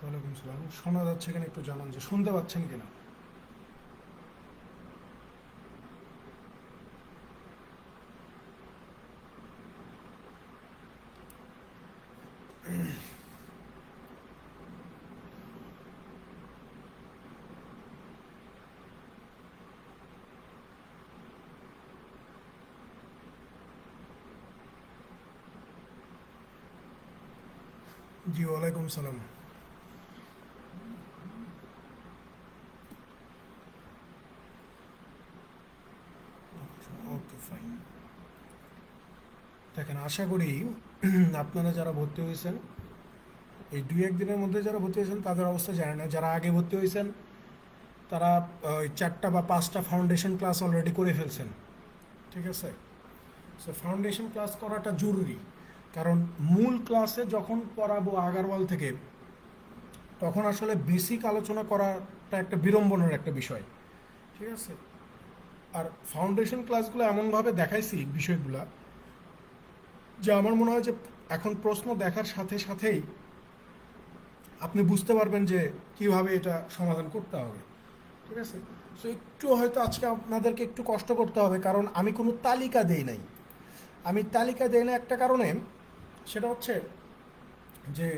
ওয়ালাইকুম সালাম। শোনা যাচ্ছে কিনা একটু জানান, যে শুনতে পাচ্ছেন কিনা? জি, ওয়ালাইকুম সালাম। ওকে, ফাইন। দেখেন, আশা করি আপনারা যারা ভর্তি হয়েছেন এই দুই একদিনের মধ্যে, যারা ভর্তি হয়েছেন তাদের অবস্থা জানে না। যারা আগে ভর্তি হয়েছেন তারা ওই 4টা বা 5টা ফাউন্ডেশন ক্লাস অলরেডি করে ফেলছেন। ঠিক আছে? সো ফাউন্ডেশন ক্লাস করাটা জরুরি, কারণ মূল ক্লাসে যখন পড়াবো আগারওয়াল থেকে, তখন আসলে বেসিক আলোচনা করাটা একটা বিড়ম্বনার একটা বিষয়। ঠিক আছে? আর ফাউন্ডেশন ক্লাসগুলো এমনভাবে দেখাইছি বিষয়গুলা, যে আমার মনে হয় যে এখন প্রশ্ন দেখার সাথে সাথেই আপনি বুঝতে পারবেন যে কিভাবে এটা সমাধান করতে হবে। ঠিক আছে? সো একটু হয়তো আজকে আপনাদেরকে একটু কষ্ট করতে হবে, কারণ আমি কোনো তালিকা দেই নাই। আমি তালিকা দেই না একটা কারণে, সেটা হচ্ছে যে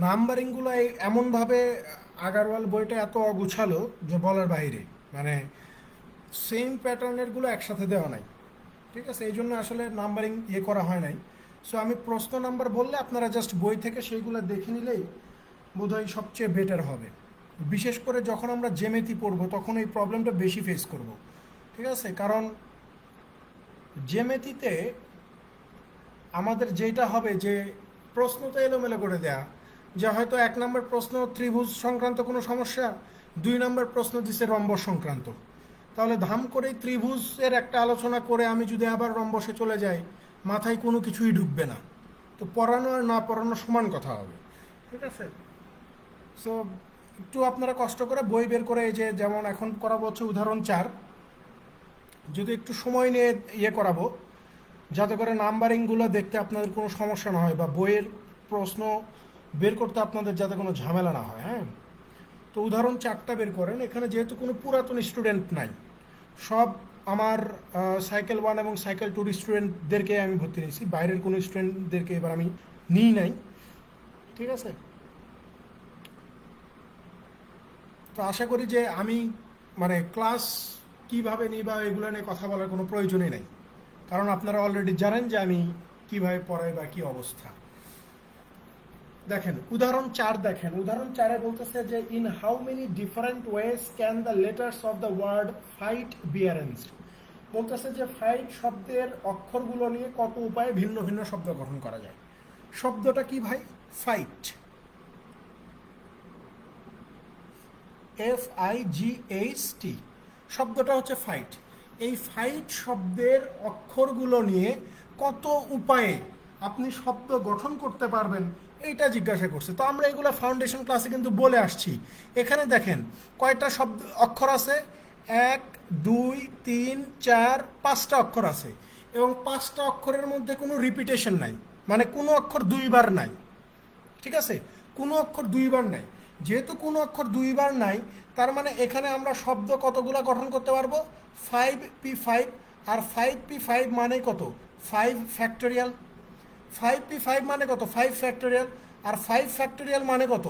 নাম্বারিংগুলো এমনভাবে, আগারওয়াল বইটা এত অগুছালো যে বলার বাইরে, মানে সেম প্যাটার্নেরগুলো একসাথে দেওয়া নাই। ঠিক আছে? এই জন্য আসলে নাম্বারিং করা হয় নাই। সো আমি প্রশ্ন নাম্বার বললে আপনারা জাস্ট বই থেকে সেইগুলো দেখে নিলেই বোধহয় সবচেয়ে বেটার হবে। বিশেষ করে যখন আমরা জেমেতি পড়বো তখন এই প্রবলেমটা বেশি ফেস করব। ঠিক আছে? কারণ জেমেতিতে আমাদের যেটা হবে যে প্রশ্ন তো এলোমেলো করে দেয়া, যে হয়তো 1 নম্বর প্রশ্ন ত্রিভুজ সংক্রান্ত কোনো সমস্যা, 2 নম্বর প্রশ্ন দিছে রম্বস সংক্রান্ত। তাহলে ধাম করেই ত্রিভুজের একটা আলোচনা করে আমি যদি আবার রম্বসে চলে যাই, মাথায় কোনো কিছুই ঢুকবে না। তো পড়ানো আর না পড়ানো সমান কথা হবে। ঠিক আছে? সো একটু আপনারা কষ্ট করে বই বের করে, এই যে যেমন এখন করাবো হচ্ছে উদাহরণ 4, যদি একটু সময় নিয়ে করাবো, যাতে করে নাম্বারিংগুলো দেখতে আপনাদের কোনো সমস্যা না হয়, বা বইয়ের প্রশ্ন বের করতে আপনাদের যাতে কোনো ঝামেলা না হয়। হ্যাঁ, তো উদাহরণ 4টা বের করেন। এখানে যেহেতু কোনো পুরাতন স্টুডেন্ট নাই, সব আমার সাইকেল 1 এবং সাইকেল 2 স্টুডেন্টদেরকে আমি ভর্তি নিয়েছি, বাইরের কোনো স্টুডেন্টদেরকে এবার আমি নিই নাই। ঠিক আছে? তো আশা করি যে আমি, মানে ক্লাস কিভাবে নিই বা এগুলো নিয়ে কথা বলার কোনো প্রয়োজনই নেই, কারণ আপনারা অলরেডি জানেন যে আমি কিভাবে পড়াই বা কী অবস্থা। দেখেন উদাহরণ 4, দেখেন উদাহরণ 4-এ বলতেছে যে in how many different ways can the letters of the word fight be arranged. বলতেছে যে ফাইট শব্দের অক্ষরগুলো নিয়ে কত উপায়ে ভিন্ন ভিন্ন শব্দ গঠন করা যায়। শব্দটা কি ভাই? ফাইট, FIGHT, শব্দটা হচ্ছে ফাইট। এই ফাইট শব্দের অক্ষরগুলো নিয়ে কত উপায়ে আপনি শব্দ গঠন করতে পারবেন, এইটা জিজ্ঞাসা করছে। তো আমরা এগুলো ফাউন্ডেশন ক্লাসে কিন্তু বলে আসছি। এখানে দেখেন কয়টা শব্দ অক্ষর আছে, 1 2 3 4 5টা অক্ষর আছে, এবং 5টা অক্ষরের মধ্যে কোনো রিপিটেশন নাই, মানে কোনো অক্ষর দুইবার নাই। ঠিক আছে? কোনো অক্ষর দুইবার নাই। যেহেতু কোনো অক্ষর দুইবার নাই, তার মানে এখানে আমরা শব্দ কতগুলো গঠন করতে পারবো? 5P5। আর 5P5 মানে কত? 5 ফ্যাক্টোরিয়াল। 5P5 মানে কত? 5 ফ্যাক্টোরিয়াল। আর 5 ফ্যাক্টোরিয়াল মানে কত?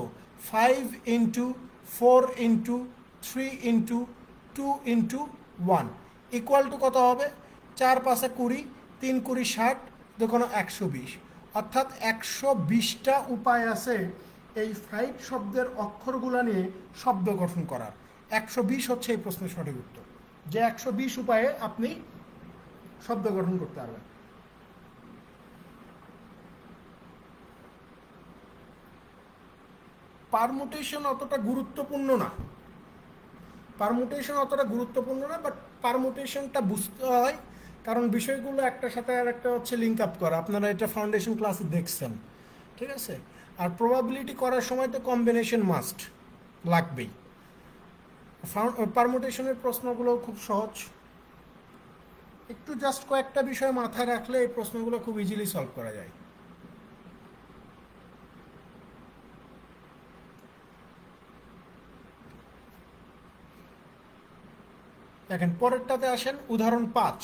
5 × 4 × 3 × 2 × 1 ইকুয়াল টু কত হবে? 4 × 5 = 20, 3 × 20 = 60, দেখুন 120। অর্থাৎ 120টা উপায় আছে এই ফাইভ শব্দের অক্ষরগুলো নিয়ে শব্দ গঠন করার। 120 হচ্ছে এই প্রশ্নের সঠিক উত্তর, যে 120 উপায়ে আপনি শব্দ গঠন করতে পারবেন। পারমুটেশন অতটা গুরুত্বপূর্ণ না, বাট পারমুটেশনটা বুঝতে হয়, কারণ বিষয়গুলো একটার সাথে আর একটা হচ্ছে লিঙ্ক আপ করা। আপনারা এটা ফাউন্ডেশন ক্লাসে দেখছেন। ঠিক আছে? আর প্রবাবিলিটি করার সময় তো কম্বিনেশন মাস্ট লাগবেই। পারমুটেশনের প্রশ্নগুলো খুব সহজ, একটু জাস্ট কয়েকটা বিষয় মাথায় রাখলে এই প্রশ্নগুলো খুব ইজিলি সলভ করা যায়। দেখেন পরেরটাতে আসেন, উদাহরণ 5।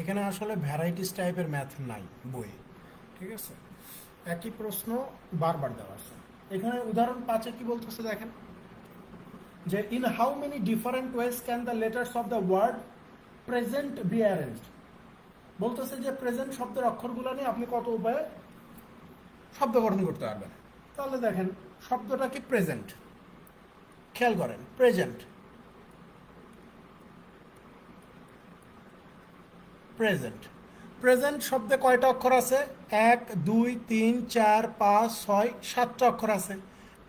এখানে আসলে ভ্যারাইটিস টাইপের ম্যাথ নাই বই, ঠিক আছে, একই প্রশ্ন বারবার দেওয়া আছে। এখানে উদাহরণ 5-এ কি বলতেছে দেখেন, যে in how many different ways can the letters of the word present be arranged. বলতেছে যে প্রেজেন্ট শব্দের অক্ষরগুলো নিয়ে আপনি কত উপায়ে শব্দ গঠন করতে পারবেন। তাহলে দেখেন শব্দটা কি প্রেজেন্ট, খেয়াল করেন প্রেজেন্ট, প্রেজেন্ট, প্রেজেন্ট শব্দে কয়টা অক্ষর আছে? 1 2 3 4 5 6 7টা অক্ষর আছে,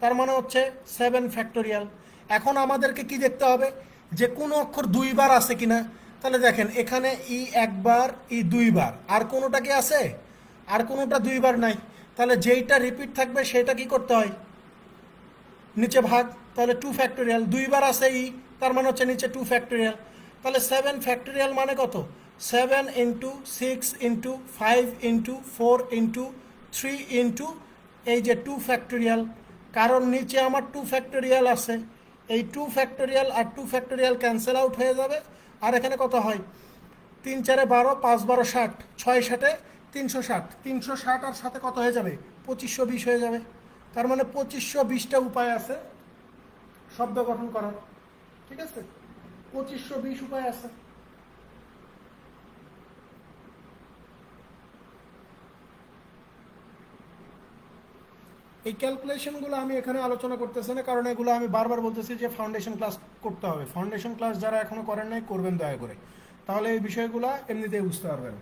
তার মানে হচ্ছে 7 ফ্যাক্টোরিয়াল। এখন আমাদেরকে কি দেখতে হবে, যে কোনো অক্ষর দুইবার আছে কিনা। তাহলে দেখেন এখানে ই একবার, ই দুইবার, আর কোনোটা কি আছে? আর কোনোটা দুইবার নাই। তাহলে যেইটা রিপিট থাকবে সেটা কি করতে হয়? নিচে ভাগ। তাহলে 2 ফ্যাক্টোরিয়াল, দুইবার আছে ই, তার মানে হচ্ছে নিচে 2 ফ্যাক্টোরিয়াল। তাহলে 7 ফ্যাক্টোরিয়াল মানে কত? 7 into 6 into 5 into 4 into 3 into এই যে 2 ফ্যাক্টোরিয়াল, কারণ নিচে আমার 2 ফ্যাক্টোরিয়াল আছে। এই 2 ফ্যাক্টোরিয়াল আর 2 ফ্যাক্টোরিয়াল ক্যান্সেল আউট হয়ে যাবে। আর এখানে কত হয়? 3 4 12, 5 12 60, 6 7 360, 360 আর সাথে কত হয়ে যাবে? 2520 হয়ে যাবে। তার মানে 2520টা উপায় আছে শব্দ গঠন করার, ঠিক আছে, 2520 উপায় আছে। এই ক্যালকুলেশনগুলো আমি এখানে আলোচনা করতেছি না, কারণ এগুলো আমি বারবার বলতেছি যে ফাউন্ডেশন ক্লাস করতে হবে। ফাউন্ডেশন ক্লাস যারা এখনো করেন নাই করবেন দয়া করে, তাহলে এই বিষয়গুলো এমনিতেই বুঝতে পারবেন।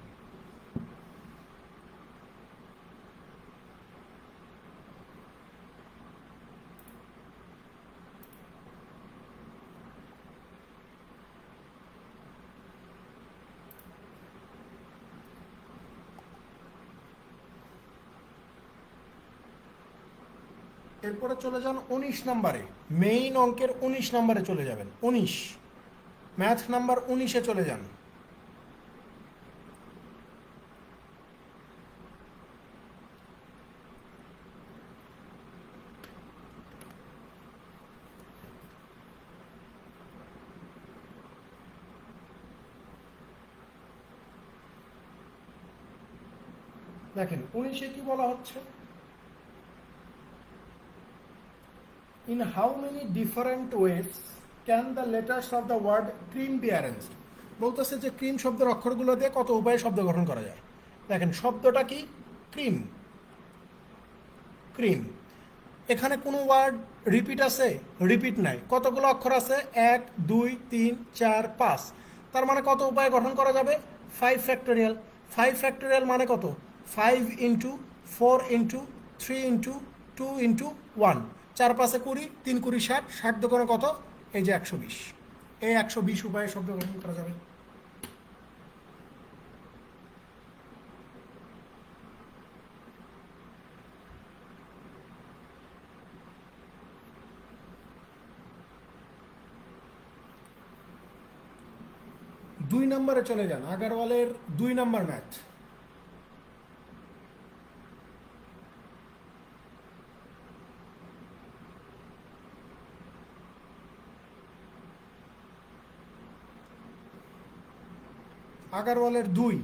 এরপরে চলে যান 19 নম্বরে, মেইন অঙ্কের 19 নম্বরে চলে যাবেন। 19, ম্যাথ নাম্বার 19-এ চলে যান। দেখেন 19-এ কি বলা হচ্ছে, in how many different ways can the letters of the word cream be arranged। বলতেছে যে ক্রিম শব্দের অক্ষরগুলো দিয়ে কত উপায়ে শব্দ গঠন করা যায়। দেখেন শব্দটা কি? Cream, cream. এখানে কোনো ওয়ার্ড রিপিট আছে? রিপিট নাই। কতগুলো অক্ষর আছে? 1 2 3 4 5, তার মানে কত উপায়ে গঠন করা যাবে? 5 ফ্যাক্টোরিয়াল। 5 ফ্যাক্টোরিয়াল মানে কত? 5 ইন্টু 4 ইন্টু 3 ইন্টু 2 ইন্টু 1, 4 5 20, 3 20 60, 60 দোকানে কত? এই যে 120। এই 120 উপায়ে শব্দ গঠন করা যাবে। দুই নম্বরে চলে যান, আগারওয়ালের 2 নম্বর ম্যাথ। আগারওয়ালের 2।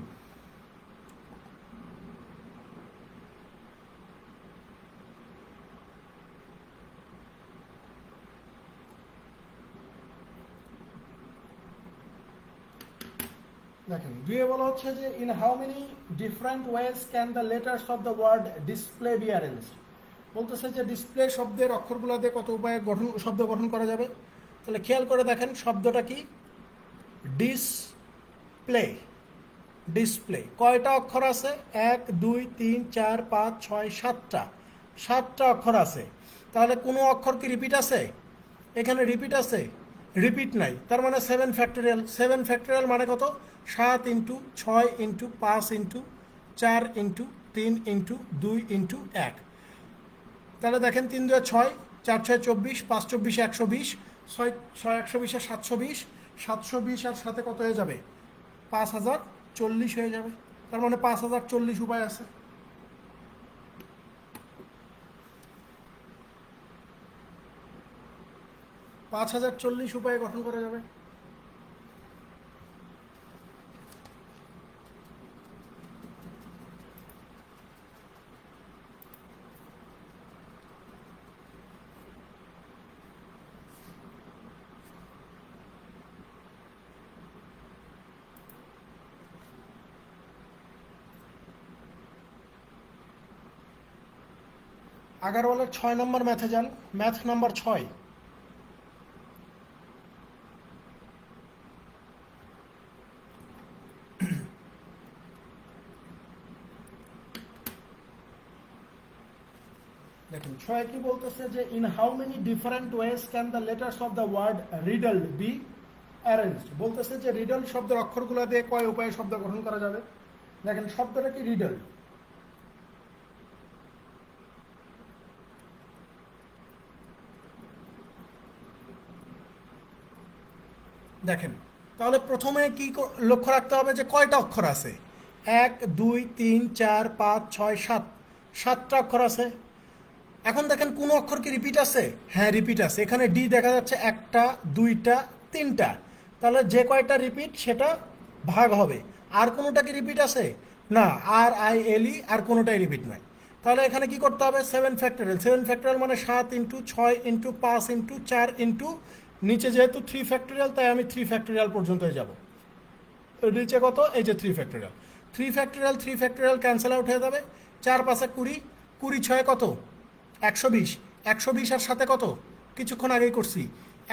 দেখেন 2-এ বলা হচ্ছে যে in how many different ways can the letters of the word display be arranged. বলতেছে যে ডিসপ্লে শব্দের অক্ষরগুলো দিয়ে কত উপায়ে শব্দ গঠন করা যাবে। তাহলে খেয়াল করে দেখেন শব্দটা কি? Display, display. কয়টা অক্ষর আছে? 1 2 3 4 5 6 7টা, 7টা অক্ষর আছে। তাহলে কোনো অক্ষর কি রিপিট আছে? এখানে রিপিট আছে? রিপিট নাই, তার মানে 7 ফ্যাক্টোরিয়াল। 7 ফ্যাক্টোরিয়াল মানে কত? 7 into 6 into 5 into 4 into 3 into 2 into 1। তাহলে দেখেন 3 2 6, 4 6 24, 5 24 120, 6 6 120 আর 720, 720 আর সাথে কত হয়ে যাবে? 5040 হয়ে যাবে। তার মানে 5040 উপায় আছে। পাঁচ হাজার চল্লিশ উপায়ে গঠন করা যাবে। আগারওয়ালের 6 নম্বর ম্যাথে যান, ম্যাথ নাম্বার 6। দেখুন 6 কি বলতেছে যে in how many different ways can the letters of the word riddle be arranged. বলতেছে যে রিডল শব্দের অক্ষরগুলো দিয়ে কয় উপায়ে শব্দ গঠন করা যাবে। দেখেন শব্দটা কি রিডল। দেখেন তাহলে প্রথমে কি লক্ষ্য রাখতে হবে যে কয়টা অক্ষর আছে। 1 2 3 4 5 6 7, 7টা অক্ষর আছে। এখন দেখেন কোন অক্ষর কি রিপিট আছে। হ্যাঁ রিপিট আছে, এখানে ডি দেখা যাচ্ছে 1টা 2টা 3টা। তাহলে যে কয়টা রিপিট সেটা ভাগ হবে। আর কোনোটা কি রিপিট আছে না, আর আই এল ই আর কোনোটাই রিপিট নাই। তাহলে এখানে কি করতে হবে 7 ফ্যাক্টরিয়াল। 7 ফ্যাক্টরিয়াল মানে 7 ইন্টু 6 ইন্টু 5 ইন্টু 4 ইন্টু নিচে যেহেতু 3 ফ্যাক্টরিয়াল তাই আমি 3 ফ্যাক্টরিয়াল পর্যন্ত যাব। নিচে কত, এই যে 3 factorial. 3 factorial 3 factorial cancel out হয়ে যাবে। 4 5 20, 20 6 কত 120, 120 আর সাথে কত কিছুক্ষণ আগেই করছি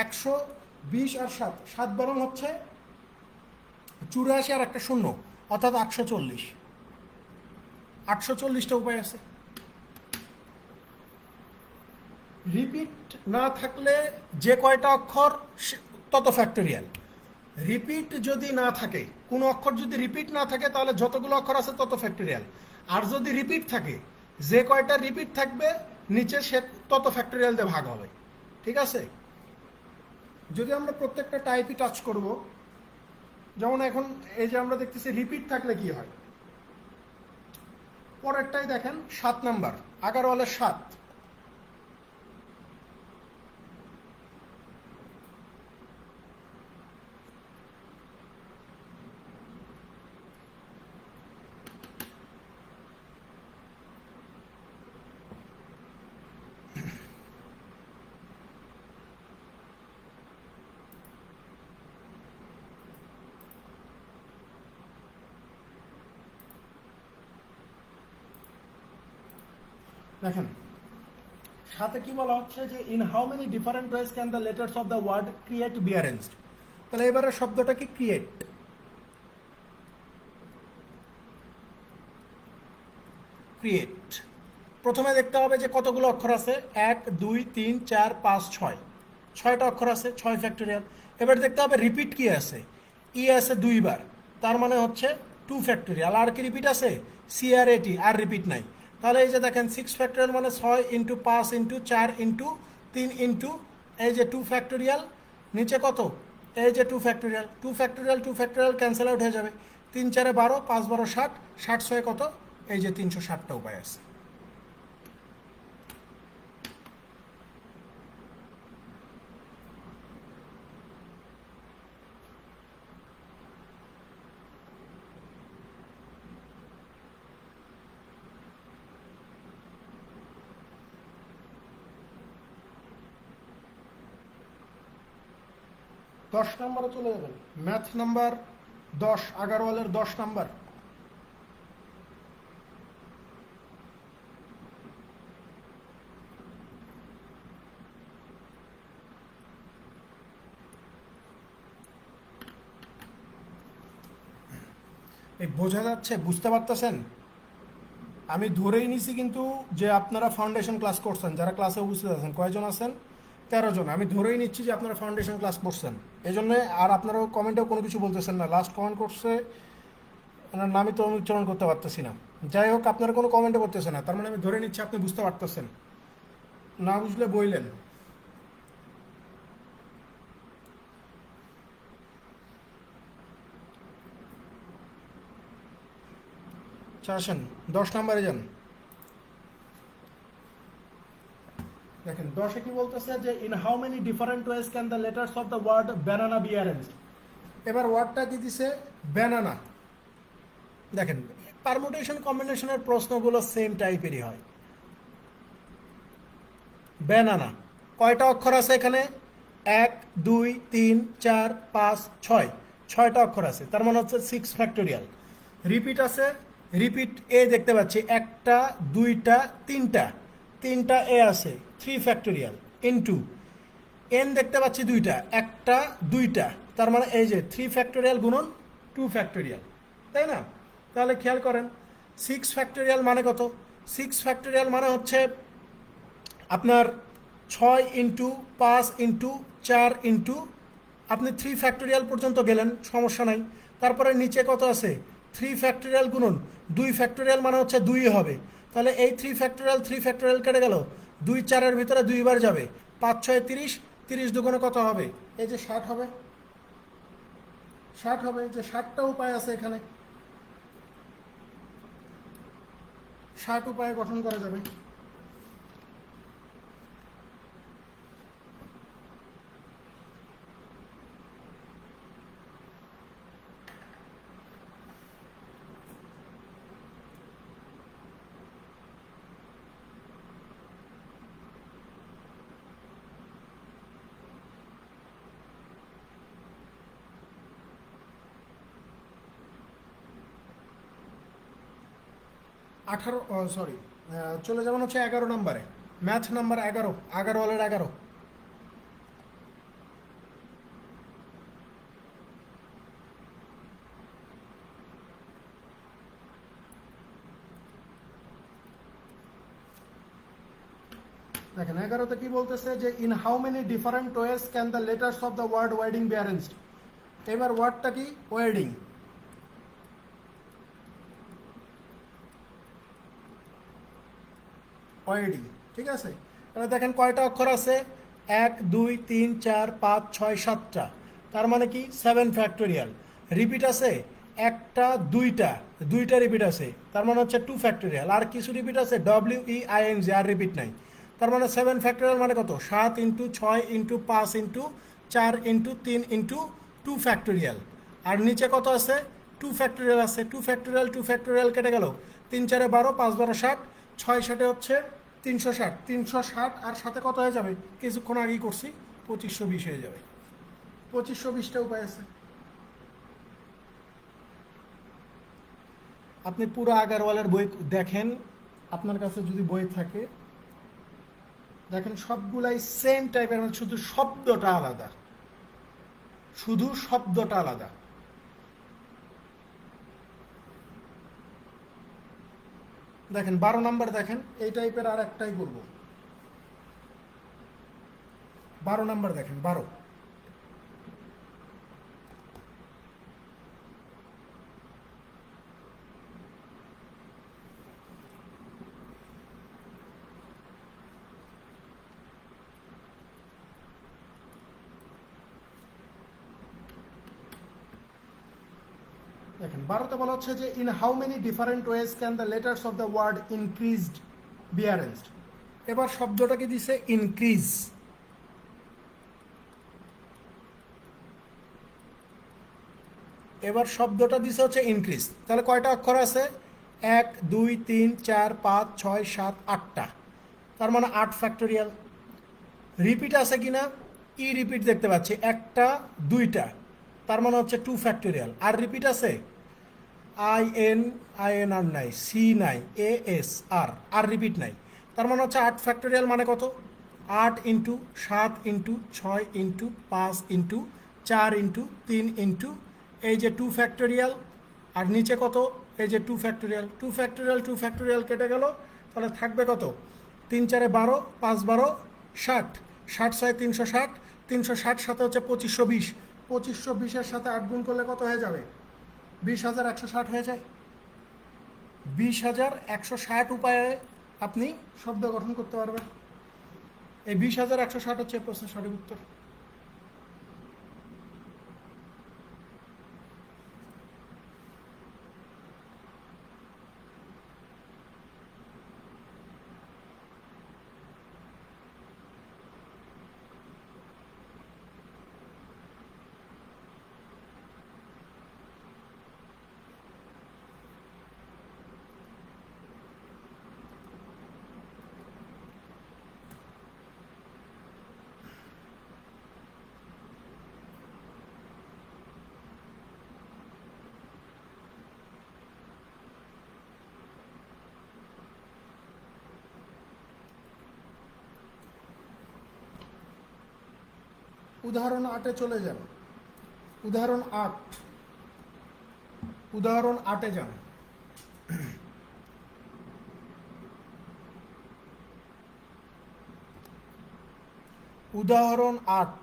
120 আর 7, 7 বরং হচ্ছে 84 আর একটা শূন্য অর্থাৎ 840। 840টা উপায় আছে। রিপিট না থাকলে যে কয়টা অক্ষর তত ফ্যাক্টরিয়াল। রিপিট যদি না থাকে, কোনো অক্ষর যদি রিপিট না থাকে তাহলে যতগুলো অক্ষর আছে তত ফ্যাক্টরিয়াল। আর যদি রিপিট থাকে, যে কয়টা রিপিট থাকবে নিচে সে তত ফ্যাক্টরিয়াল দিয়ে ভাগ হবে। ঠিক আছে, যদি আমরা প্রত্যেকটা টাইপই টাচ করব, যেমন এখন এই যে আমরা দেখতেছি রিপিট থাকলে কি হয়। পরেরটাই দেখেন 7 নাম্বার আগারওয়ালের 7। দেখেন সাথে কি বলা হচ্ছে যে in how many different ways can the letters of the word create be arranged. তাহলে এবারে শব্দটা কি ক্রিয়েট। ক্রিয়েট প্রথমে দেখতে হবে যে কতগুলো অক্ষর আছে। 1 2 3 4 5 6, 6টা অক্ষর আছে, 6 ফ্যাক্টরিয়াল। এবার দেখতে হবে রিপিট কি আছে। ই আছে 2বার, তার মানে হচ্ছে 2 ফ্যাক্টরিয়াল। আর কি রিপিট আছে সি আর এটি, আর রিপিট নাই। তাহলে এই যে দেখেন 6 ফ্যাক্টরিয়াল মানে 6 ইন্টু 5 ইন্টু 4 ইন্টু 3 ইন্টু এই যে 2 ফ্যাক্টরিয়াল। নিচে কত, এই যে 2 factorial. 2 factorial 2 factorial cancel out হয়ে যাবে। 3 4 12, 5 12 60, 60 6 কত, এই যে 360টা উপায় আছে। দশ নম্বরে চলে যাবেন, ম্যাথ নাম্বার 10 আগারওয়ালের 10 নাম্বার। এই বোঝা যাচ্ছে, বুঝতে পারতেছেন। আমি ধরেই নিছি কিন্তু যে আপনারা ফাউন্ডেশন ক্লাস করছেন, যারা ক্লাসে উপস্থিত আছেন কয়জন আছেন, 13 জন। আমি ধরেই নিচ্ছি যে আপনারা ফাউন্ডেশন ক্লাস করছেন, এই জন্য। আর আপনারাও কমেন্টেও কোনো কিছু বলতেছেন না। লাস্ট কমেন্ট করছে ওনার নামই তো আমি উচ্চারণ করতে পারতেছি না। যাই হোক, আপনারা কোনো কমেন্টও করতেছেন না, তার মানে আমি ধরে নিচ্ছি আপনি বুঝতে পারতেছেন। না বুঝলে বইলেন। আসেন 10 নম্বরে যান। দেখেন 10-এ কি বলতেছে যে in how many different ways can the letters of the word banana be arranged. এবার ওয়ার্ডটা কি দিছে? ব্যানানা। দেখেন পারমুটেশন কম্বিনেশনের প্রশ্নগুলো সেম টাইপেরই হয়। ব্যানানা কয়টা অক্ষর আছে এখানে? 1 2 3 4 5 6, 6টা অক্ষর আছে, তার মানে হচ্ছে 6 ফ্যাক্টোরিয়াল। রিপিট আছে, রিপিট এ দেখতে পাচ্ছি একটা দুইটা তিনটা, তিনটা এ আছে 3 ফ্যাক্টোরিয়াল ইনটু এন দেখতে পাচ্ছি দুইটা, একটা দুইটা, তার মানে এই যে 3 ফ্যাক্টোরিয়াল গুণন 2 ফ্যাক্টোরিয়াল, তাই না? তাহলে খেয়াল করেন 6 ফ্যাক্টোরিয়াল মানে কত? 6 ফ্যাক্টোরিয়াল মানে হচ্ছে আপনার 6 ইন্টু 5 ইন্টু 4 ইন্টু আপনি 3 ফ্যাক্টোরিয়াল পর্যন্ত গেলেন, সমস্যা নাই। তারপরে নিচে কত আছে? 3 ফ্যাক্টোরিয়াল গুণন 2 ফ্যাক্টোরিয়াল মানে হচ্ছে 2 হবে। তাহলে এই 3 ফ্যাক্টোরিয়াল কেটে গেল, 2 4-এর ভিতরে 2 বার যাবে, 5 6 30, 30 দুগুণে কত হবে? এই যে 60 হবে, 60 হবে। যে 60টা উপায় আছে এখানে, 60 উপায়ে গঠন করা যাবে। সরি, চলে যাবেন হচ্ছে 11 নম্বরে, ম্যাথ নাম্বার 11, 11 দেখেন 11তে কি বলতেছে যে in how many different ways can the letters of the word wedding be arranged. এবার ওয়ার্ডটা কি? ওয়েডিং। ওয়েডিং, ঠিক আছে। তাহলে দেখেন কয়টা অক্ষর আছে? 1 2 3 4 5 6 7টা, তার মানে কি 7 ফ্যাক্টোরিয়াল। রিপিট আছে একটা দুইটা, দুইটা রিপিট আছে, তার মানে হচ্ছে 2 ফ্যাক্টোরিয়াল। আর কিছু রিপিট আছে WEING, আর রিপিট নাই, তার মানে 7 ফ্যাক্টোরিয়াল মানে কত? 7 into 6 into 5 into 4 into 3 into 2 factorial. আর নিচে কত আছে? 2 ফ্যাক্টোরিয়াল আছে, 2 ফ্যাক্টোরিয়াল 2 ফ্যাক্টোরিয়াল কেটে গেল, 3 4 12, 5 12 60, 6 7 হচ্ছে 360, 360 আর সাথে কত হয়ে যাবে? কিছুক্ষণ আগেই করছি, 2520 হয়ে যাবে। 2520টা উপায় আছে। আপনি পুরো আগারওয়ালের বই দেখেন, আপনার কাছে যদি বই থাকে দেখেন সবগুলাই সেম টাইপের, মানে শুধু শব্দটা আলাদা, শুধু শব্দটা আলাদা। দেখেন 12 নাম্বার, দেখেন এই টাইপের আর একটাই করবো। 12 নাম্বার দেখেন, 12। দেখেন 12তে বলা হচ্ছে যে in how many different ways can the letters of the word increased be arranged. এবার শব্দটাকে দিছে ইনক্রিজ। এবার শব্দটা দিছে হচ্ছে ইনক্রিজ। তাহলে কয়টা অক্ষর আছে? 1 2 3 4 5 6 7 8টা, তার মানে 8 ফ্যাক্টোরিয়াল। রিপিট আছে কিনা? ই রিপিট দেখতে পাচ্ছি একটা দুইটা, তার মানে হচ্ছে 2 ফ্যাক্টোরিয়াল। আর রিপিট আছে আই এন আর নাই, সি নাই, এস আর রিপিট নাই, তার মানে হচ্ছে 8 ফ্যাক্টোরিয়াল মানে কত? 8 into 7 into 6 into 5 into 4 into 3 into এই যে 2 ফ্যাক্টোরিয়াল, আর নিচে কত? এই যে 2 ফ্যাক্টোরিয়াল, 2 ফ্যাক্টোরিয়াল 2 ফ্যাক্টোরিয়াল কেটে গেল, তাহলে থাকবে কত? 3 4 12, 5 12 60, 60 6 360, 360 সাথে হচ্ছে 2520, 2520-এর সাথে 8 গুণ করলে কত হয়ে যাবে? 20,160 হয়ে যায়। 20,160 উপায়ে আপনি শব্দ গঠন করতে পারবেন। এই 20,160 হচ্ছে প্রশ্নের সঠিক উত্তর। উদাহরণ 8-এ চলে যান। উদাহরণ 8, উদাহরণ 8-এ যান। উদাহরণ 8।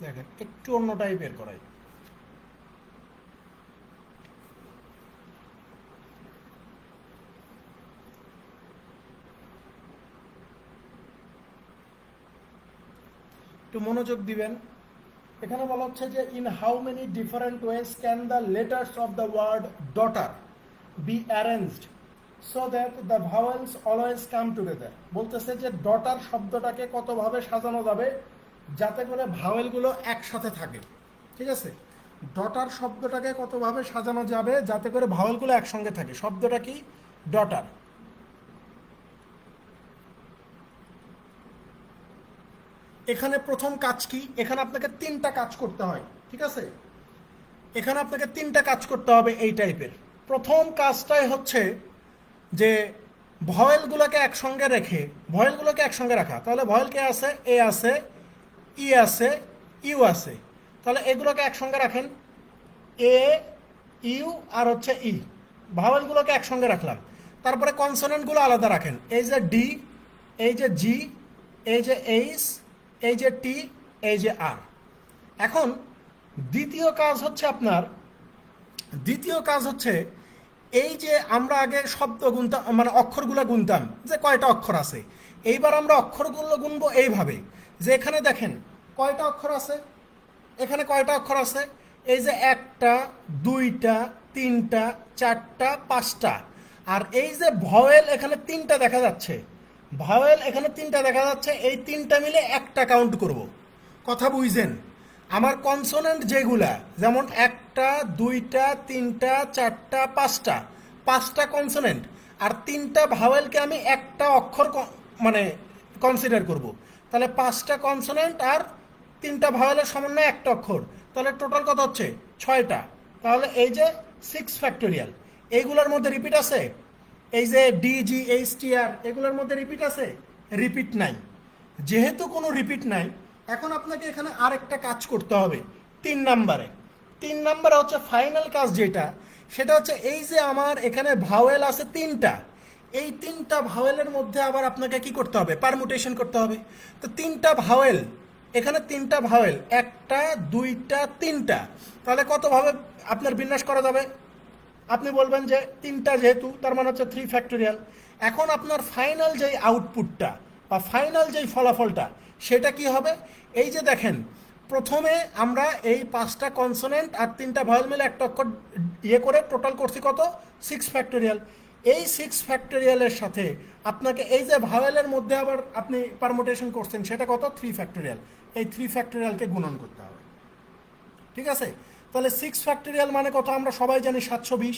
দেখেন একটু অন্য টাইপের করাই। একটু মনোযোগ দিবেন। এখানে বলা হচ্ছে যে in how many different ways can the letters of the word daughter be arranged so that the vowels always come together. বলতেছে যে ডটার শব্দটাকে কতভাবে সাজানো যাবে যাতে করে ভাওয়েলগুলো একসাথে থাকে। ঠিক আছে, ডটার শব্দটাকে কতভাবে সাজানো যাবে যাতে করে ভাওয়েলগুলো একসঙ্গে থাকে। শব্দটা কি? ডটার। এখানে প্রথম কাজ কি? এখানে আপনাকে 3টা কাজ করতে হয়। ঠিক আছে, এখানে আপনাকে 3টা কাজ করতে হবে এই টাইপের। প্রথম কাজটাই হচ্ছে যে ভয়েলগুলোকে একসঙ্গে রেখে, ভয়েলগুলোকে একসঙ্গে রাখা। তাহলে ভয়েল কে আছে? এ আছে, ই আছে, ইউ আছে। তাহলে এগুলোকে একসঙ্গে রাখেন, এ, ইউ আর হচ্ছে ই। ভাওয়েলগুলোকে একসঙ্গে রাখলাম। তারপরে কনসোনেন্টগুলো আলাদা রাখেন। এই যে ডি, এই যে জি, এই যে এইচ, এই যে টি, এই যে আর। এখন দ্বিতীয় কাজ হচ্ছে আপনার, দ্বিতীয় কাজ হচ্ছে এই যে আমরা আগে শব্দ গুনতাম, মানে অক্ষরগুলো গুনতাম যে কয়টা অক্ষর আছে। এইবার আমরা অক্ষরগুলো গুনবো এইভাবে যে এখানে দেখেন কয়টা অক্ষর আছে, এখানে কয়টা অক্ষর আছে? এই যে 1টা, 2টা, 3টা, 4টা, 5টা। আর এই যে ভয়েল এখানে 3টা দেখা যাচ্ছে, ভাওয়েল এখানে 3টা দেখা যাচ্ছে। এই 3টা মিলে একটা কাউন্ট করব। কথা বুঝছেন? আমার কনসোনেন্ট যেগুলা, যেমন 1টা, 2টা, 3টা, 4টা, 5টা, 5টা কনসোনেন্ট আর 3টা ভাওয়েলকে আমি একটা অক্ষর মানে কনসিডার করব। তাহলে 5টা কনসোনেন্ট আর 3টা ভাওয়েলের সমন্বয়ে একটা অক্ষর। তাহলে টোটাল কত হচ্ছে? 6টা। তাহলে এই যে 6 ফ্যাক্টোরিয়াল। এইগুলোর মধ্যে রিপিট আছে? এই যে ডি, জি, এইচ, টি, আর, এগুলোর মধ্যে রিপিট আছে? রিপিট নাই। যেহেতু কোনো রিপিট নাই, এখন আপনাকে এখানে আরেকটা কাজ করতে হবে 3 নাম্বারে। 3 নাম্বারে হচ্ছে ফাইনাল কাজ যেটা, সেটা হচ্ছে এই যে আমার এখানে ভাওয়েল আছে 3টা, এই 3টা ভাওয়েলের মধ্যে আবার আপনাকে কি করতে হবে? পারমুটেশন করতে হবে। তো 3টা ভাওয়েল, এখানে 3টা ভাওয়েল, 1টা, 2টা, 3টা, তাহলে কতভাবে আপনার বিন্যাস করা যাবে? আপনি বলবেন যে 3টা যেহেতু, তার মানে হচ্ছে 3 ফ্যাক্টোরিয়াল। এখন আপনার ফাইনাল যেই আউটপুটটা বা ফাইনাল যেই ফলাফলটা সেটা কি হবে? এই যে দেখেন, প্রথমে আমরা এই 5টা কনসোনেন্ট আর 3টা ভয়েল মিলে একটা অক্ষর ইয়ে করে টোটাল করছি কত? 6 ফ্যাক্টোরিয়াল। এই 6 ফ্যাক্টোরিয়ালের সাথে আপনাকে এই যে ভাওয়েলের মধ্যে আবার আপনি পারমুটেশন করছেন সেটা কত? 3 ফ্যাক্টোরিয়াল। এই 3 ফ্যাক্টোরিয়ালকে গুণন করতে হবে। ঠিক আছে, তাহলে 6 ফ্যাক্টোরিয়াল মানে কত? আমরা সবাই জানি 720।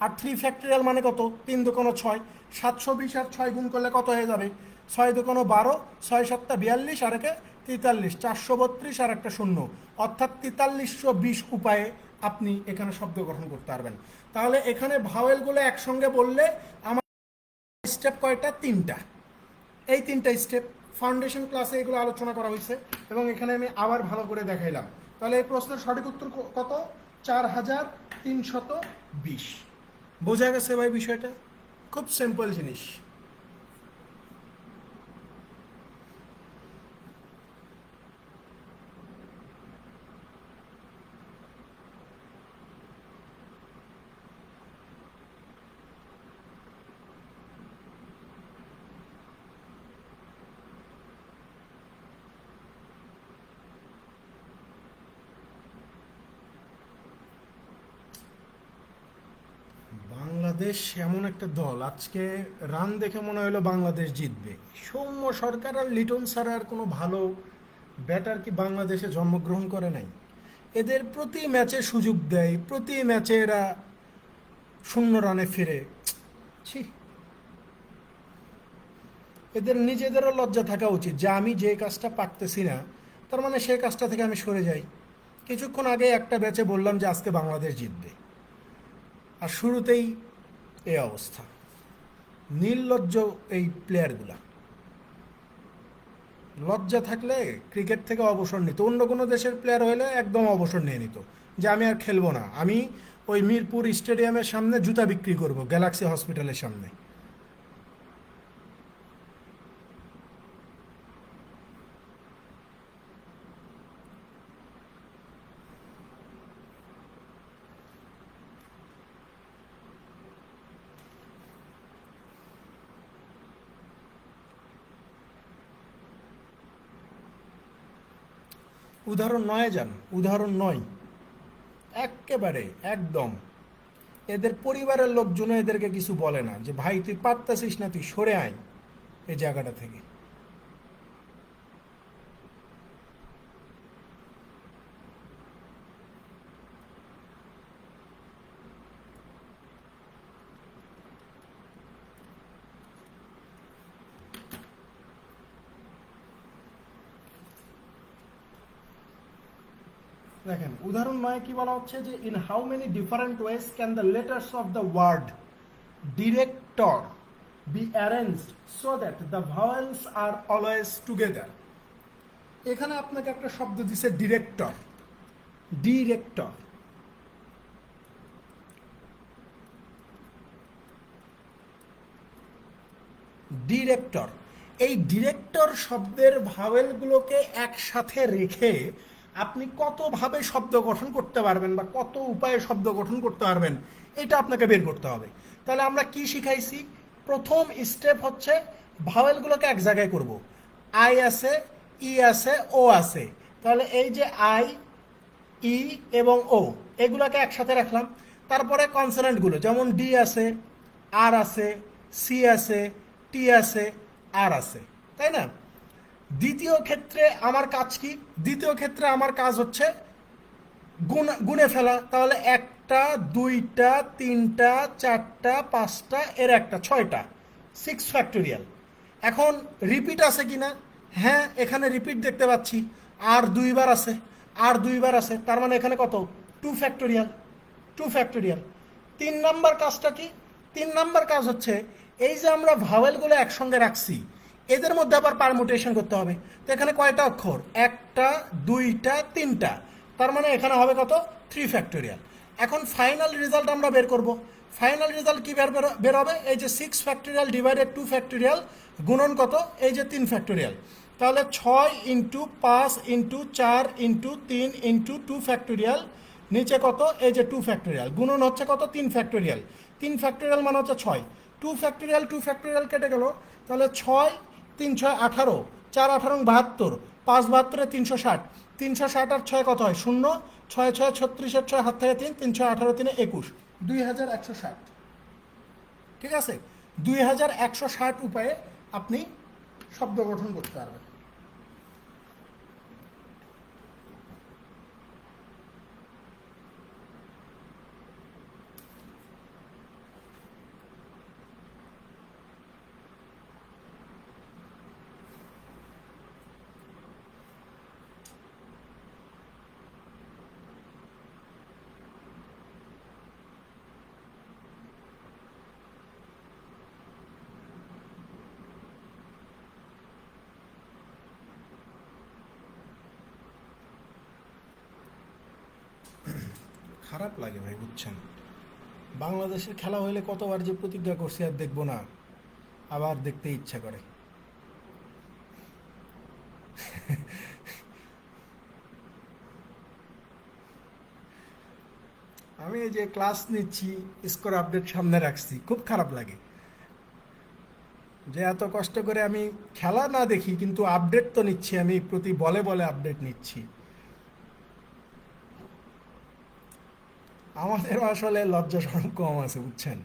আর 3 ফ্যাক্টোরিয়াল মানে কত? 3 দুকোনো 6। 720 আর 6 গুণ করলে কত হয়ে যাবে? 6 দুকোনো 12, 6 7টা 42 আর একে 43, 432 আর একটা শূন্য, অর্থাৎ 4320 উপায়ে আপনি এখানে শব্দ গঠন করতে পারবেন। তাহলে এখানে ভাওয়েলগুলো একসঙ্গে বললে আমার স্টেপ কয়টা? 3টা। এই 3টা স্টেপ ফাউন্ডেশন ক্লাসে এগুলো আলোচনা করা হয়েছে এবং এখানে আমি আবার ভালো করে দেখাইলাম। তাহলে এই প্রশ্নের সঠিক উত্তর কত? 4320। বোঝা গেছে ভাই বিষয়টা? খুব সিম্পল জিনিস। বাংলাদেশ এমন একটা দল, আজকে রান দেখে মনে হলো বাংলাদেশ জিতবে। সৌম্য সরকার আর লিটন স্যার আর কোনো ভালো ব্যাটার কি বাংলাদেশে জন্মগ্রহণ করে নাই? এদের প্রতি ম্যাচে সুযোগ দেয়, প্রতি ম্যাচে এরা 0 রানে ফিরে। ছি, এদের নিজেদেরও লজ্জা থাকা উচিত যে আমি যে কাজটা পারতেছি না, তার মানে সেই কাজটা থেকে আমি সরে যাই। কিছুক্ষণ আগে একটা ম্যাচে বললাম যে আজকে বাংলাদেশ জিতবে, আর শুরুতেই এই অবস্থা। নির্লজ্জ এই প্লেয়ারগুলা। লজ্জা থাকলে ক্রিকেট থেকে অবসর নিত, অন্য কোনো দেশের প্লেয়ার হলে একদম অবসর নিয়ে নিত, যে আমি আর খেলবো না, আমি ওই মিরপুর স্টেডিয়ামের সামনে জুতা বিক্রি করব, গ্যালাক্সি হসপিটালের সামনে। উদাহরণ নয় যান, উদাহরণ নয়, একেবারে একদম। এদের পরিবারের লোকজন এদেরকে কিছু বলে না, যে ভাই তুই পারতাছিস না, তুই সরে আয় এই জায়গাটা থেকে। দেখেন উদাহরণ নয় কি বলা হচ্ছে, যে in how many different ways can the letters of the word director be arranged so that the vowels are always together. এখানে আপনাকে একটা শব্দ দিছে ডিরেক্টর, ডিরেক্টর। ডিরেক্টর, এই ডিরেক্টর শব্দের ভাওয়েলগুলোকে একসাথে রেখে আপনি কতভাবে শব্দ গঠন করতে পারবেন বা কত উপায়ে শব্দ গঠন করতে পারবেন, এটা আপনাকে বের করতে হবে। তাহলে আমরা কি শিখাইছি? প্রথম স্টেপ হচ্ছে ভাওয়েলগুলোকে এক জায়গায় করব। আই আছে, ই আছে, ও আছে। তাহলে এই যে আই, ই এবং ও, এগুলোকে একসাথে রাখলাম। তারপরে কনসোনেন্টগুলো, যেমন ডি আছে, আর আছে, সি আছে, টি আছে, আর আছে, তাই না? দ্বিতীয় ক্ষেত্রে আমার কাজ কি? দ্বিতীয় ক্ষেত্রে আমার কাজ হচ্ছে গুণে ফেলা। তাহলে একটা, দুইটা, তিনটা, চারটা, পাঁচটা, এর একটা, ছয়টা, 6 ফ্যাক্টোরিয়াল। এখন রিপিট আছে কিনা? হ্যাঁ, এখানে রিপিট দেখতে পাচ্ছি, আর দুইবার আছে, আর দুইবার আছে, তার মানে এখানে কত? 2 ফ্যাক্টোরিয়াল, 2 ফ্যাক্টোরিয়াল। 3 নম্বর কাজটা কি? 3 নম্বর কাজ হচ্ছে এই যে আমরা ভাওয়েলগুলো একসঙ্গে রাখছি, এদের মধ্যে আবার পারমুটেশন করতে হবে। তো এখানে কয়টা অক্ষর? একটা, দুইটা, তিনটা, তার মানে এখানে হবে কত? 3 ফ্যাক্টোরিয়াল। এখন ফাইনাল রেজাল্ট আমরা বের করব। ফাইনাল রেজাল্ট কি বের হবে? এই যে 6 ফ্যাক্টোরিয়াল ডিভাইডেড 2 ফ্যাক্টোরিয়াল গুণন কত? এই যে 3 ফ্যাক্টোরিয়াল। তাহলে 6 × 5 × 4 × 3 × 2 নিচে কত? এই যে 2 ফ্যাক্টোরিয়াল গুণন হচ্ছে কত? 3 ফ্যাক্টোরিয়াল। 3 ফ্যাক্টোরিয়াল মানে হচ্ছে 6। 2 ফ্যাক্টোরিয়াল 2 ফ্যাক্টোরিয়াল কেটে গেল। তাহলে 6, 3 × 6 = 18, 4 × 18 = 72, 5 × 72 = 360, 360 আর 6 কত হয়? 0, 6 6 36 6 হাত থেকে 3, 3 6 18 3 21, 2160। ঠিক আছে? 2160 উপায়ে আপনি শব্দ গঠন করতে পারবেন। খারাপ লাগে ভাই, বুঝছেন? বাংলাদেশের খেলা হইলে কতবার যে প্রতিজ্ঞা করছি আর দেখবো না, আবার দেখতে ইচ্ছা করে। আমি এই যে ক্লাস নিচ্ছি, স্কোর আপডেট সামনে রাখছি, খুব খারাপ লাগে যে এত কষ্ট করে আমি খেলা না দেখি কিন্তু আপডেট তো নিচ্ছি, আমি প্রতি বলে বলে আপডেট নিচ্ছি। আমাদের আসলে লজ্জা শরম কম আছে, বুঝছেন?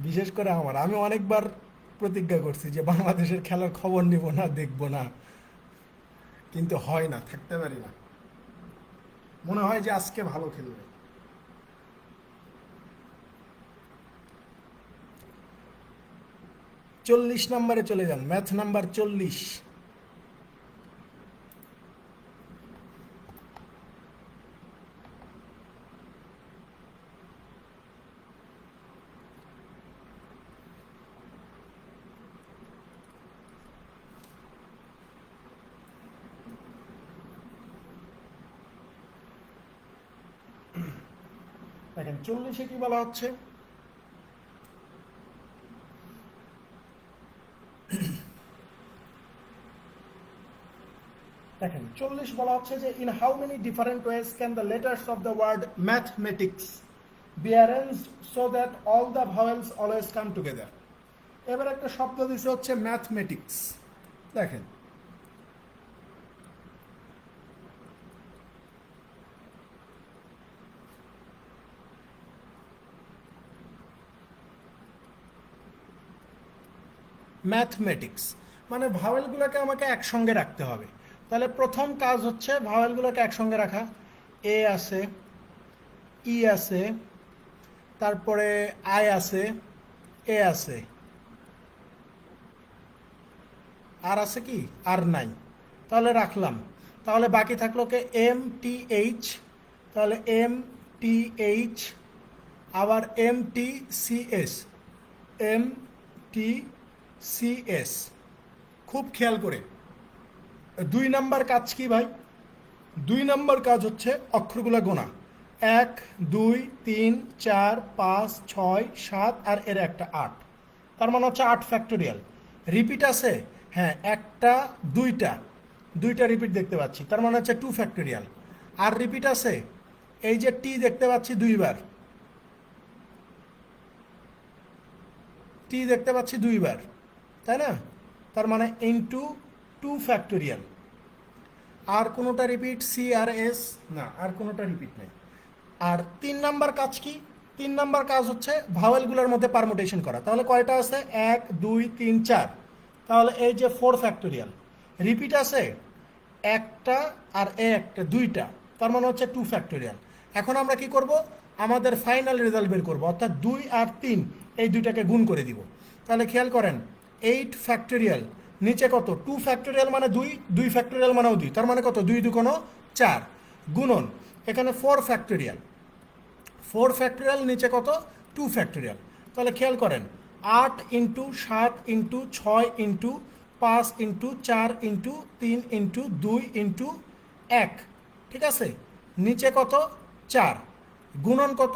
বিশেষ করে আমি অনেকবার প্রতিজ্ঞা করছি যে বাংলাদেশের খেলার খবর নিব না, দেখব না, কিন্তু হয় না, থাকতে পারি না। মনে হয় যে আজকে ভালো খেলবে। 40 নম্বরে চলে যান, ম্যাথ নাম্বার 40। দেখেন 40-এ কি বলা হচ্ছে, দেখেন 40 বলা হচ্ছে যে in how many different ways can the letters of the word mathematics be arranged so that all the vowels always come together. এবার একটা শব্দ দিছে হচ্ছে ম্যাথমেটিক্স। দেখেন ম্যাথমেটিক্স মানে ভাওয়েলগুলোকে আমাকে একসঙ্গে রাখতে হবে। তাহলে প্রথম কাজ হচ্ছে ভাওয়েলগুলোকে একসঙ্গে রাখা। এ আছে, ই আছে, তারপরে আই আছে, এ আছে, আর আছে কি, আর নাই, তাহলে রাখলাম। তাহলে বাকি থাকলো কে এম টি এইচ, তাহলে এম টি এইচ, আবার M T C S, M T C S. খুব খেয়াল করে 2 নাম্বার কাজ কি ভাই, 2 নাম্বার কাজ হচ্ছে অক্ষরগুলো গোনা। 1 2 3 4 5 6 7 আর এর একটা 8, তার মানে হচ্ছে 8 ফ্যাক্টোরিয়াল। রিপিট আছে, হ্যাঁ একটা দুইটা রিপিট দেখতে পাচ্ছি, তার মানে হচ্ছে 2 ফ্যাক্টোরিয়াল। আর রিপিট আছে, এই যে টি দেখতে পাচ্ছি 2বার, টি দেখতে পাচ্ছি 2বার, তাই না, তার মানে ইনটু 2 ফ্যাক্টোরিয়াল। আর কোনোটা রিপিট সি আর এস না, আর কোনোটা রিপিট নেই। আর 3 নাম্বার কাজ কি, 3 নাম্বার কাজ হচ্ছে ভাওয়েলগুলোর মধ্যে পারমুটেশন করা। তাহলে কয়টা আছে, 1 2 3 4, তাহলে এই যে 4 ফ্যাক্টোরিয়াল। রিপিট আছে একটা আর এ একটা, 2টা, তার মানে হচ্ছে 2 ফ্যাক্টোরিয়াল। এখন আমরা কি করব, আমাদের ফাইনাল রেজাল্ট বের করব, অর্থাৎ 2 আর 3 এই দুইটাকে গুণ করে দিব। তাহলে খেয়াল করেন 8 ফ্যাক্টোরিয়াল, নিচে কত, 2 ফ্যাক্টোরিয়াল মানে 2, 2 ফ্যাক্টোরিয়াল মানেও 2, তার মানে কত, 2 2 কোনো 4, গুণন এখানে 4 ফ্যাক্টোরিয়াল, 4 ফ্যাক্টোরিয়াল নিচে কত, 2 ফ্যাক্টোরিয়াল। তাহলে খেয়াল করেন 8 into 7 into 6 into 5 into 4 into 3 into 2 into 1, ঠিক আছে, নিচে কত 4, গুণন কত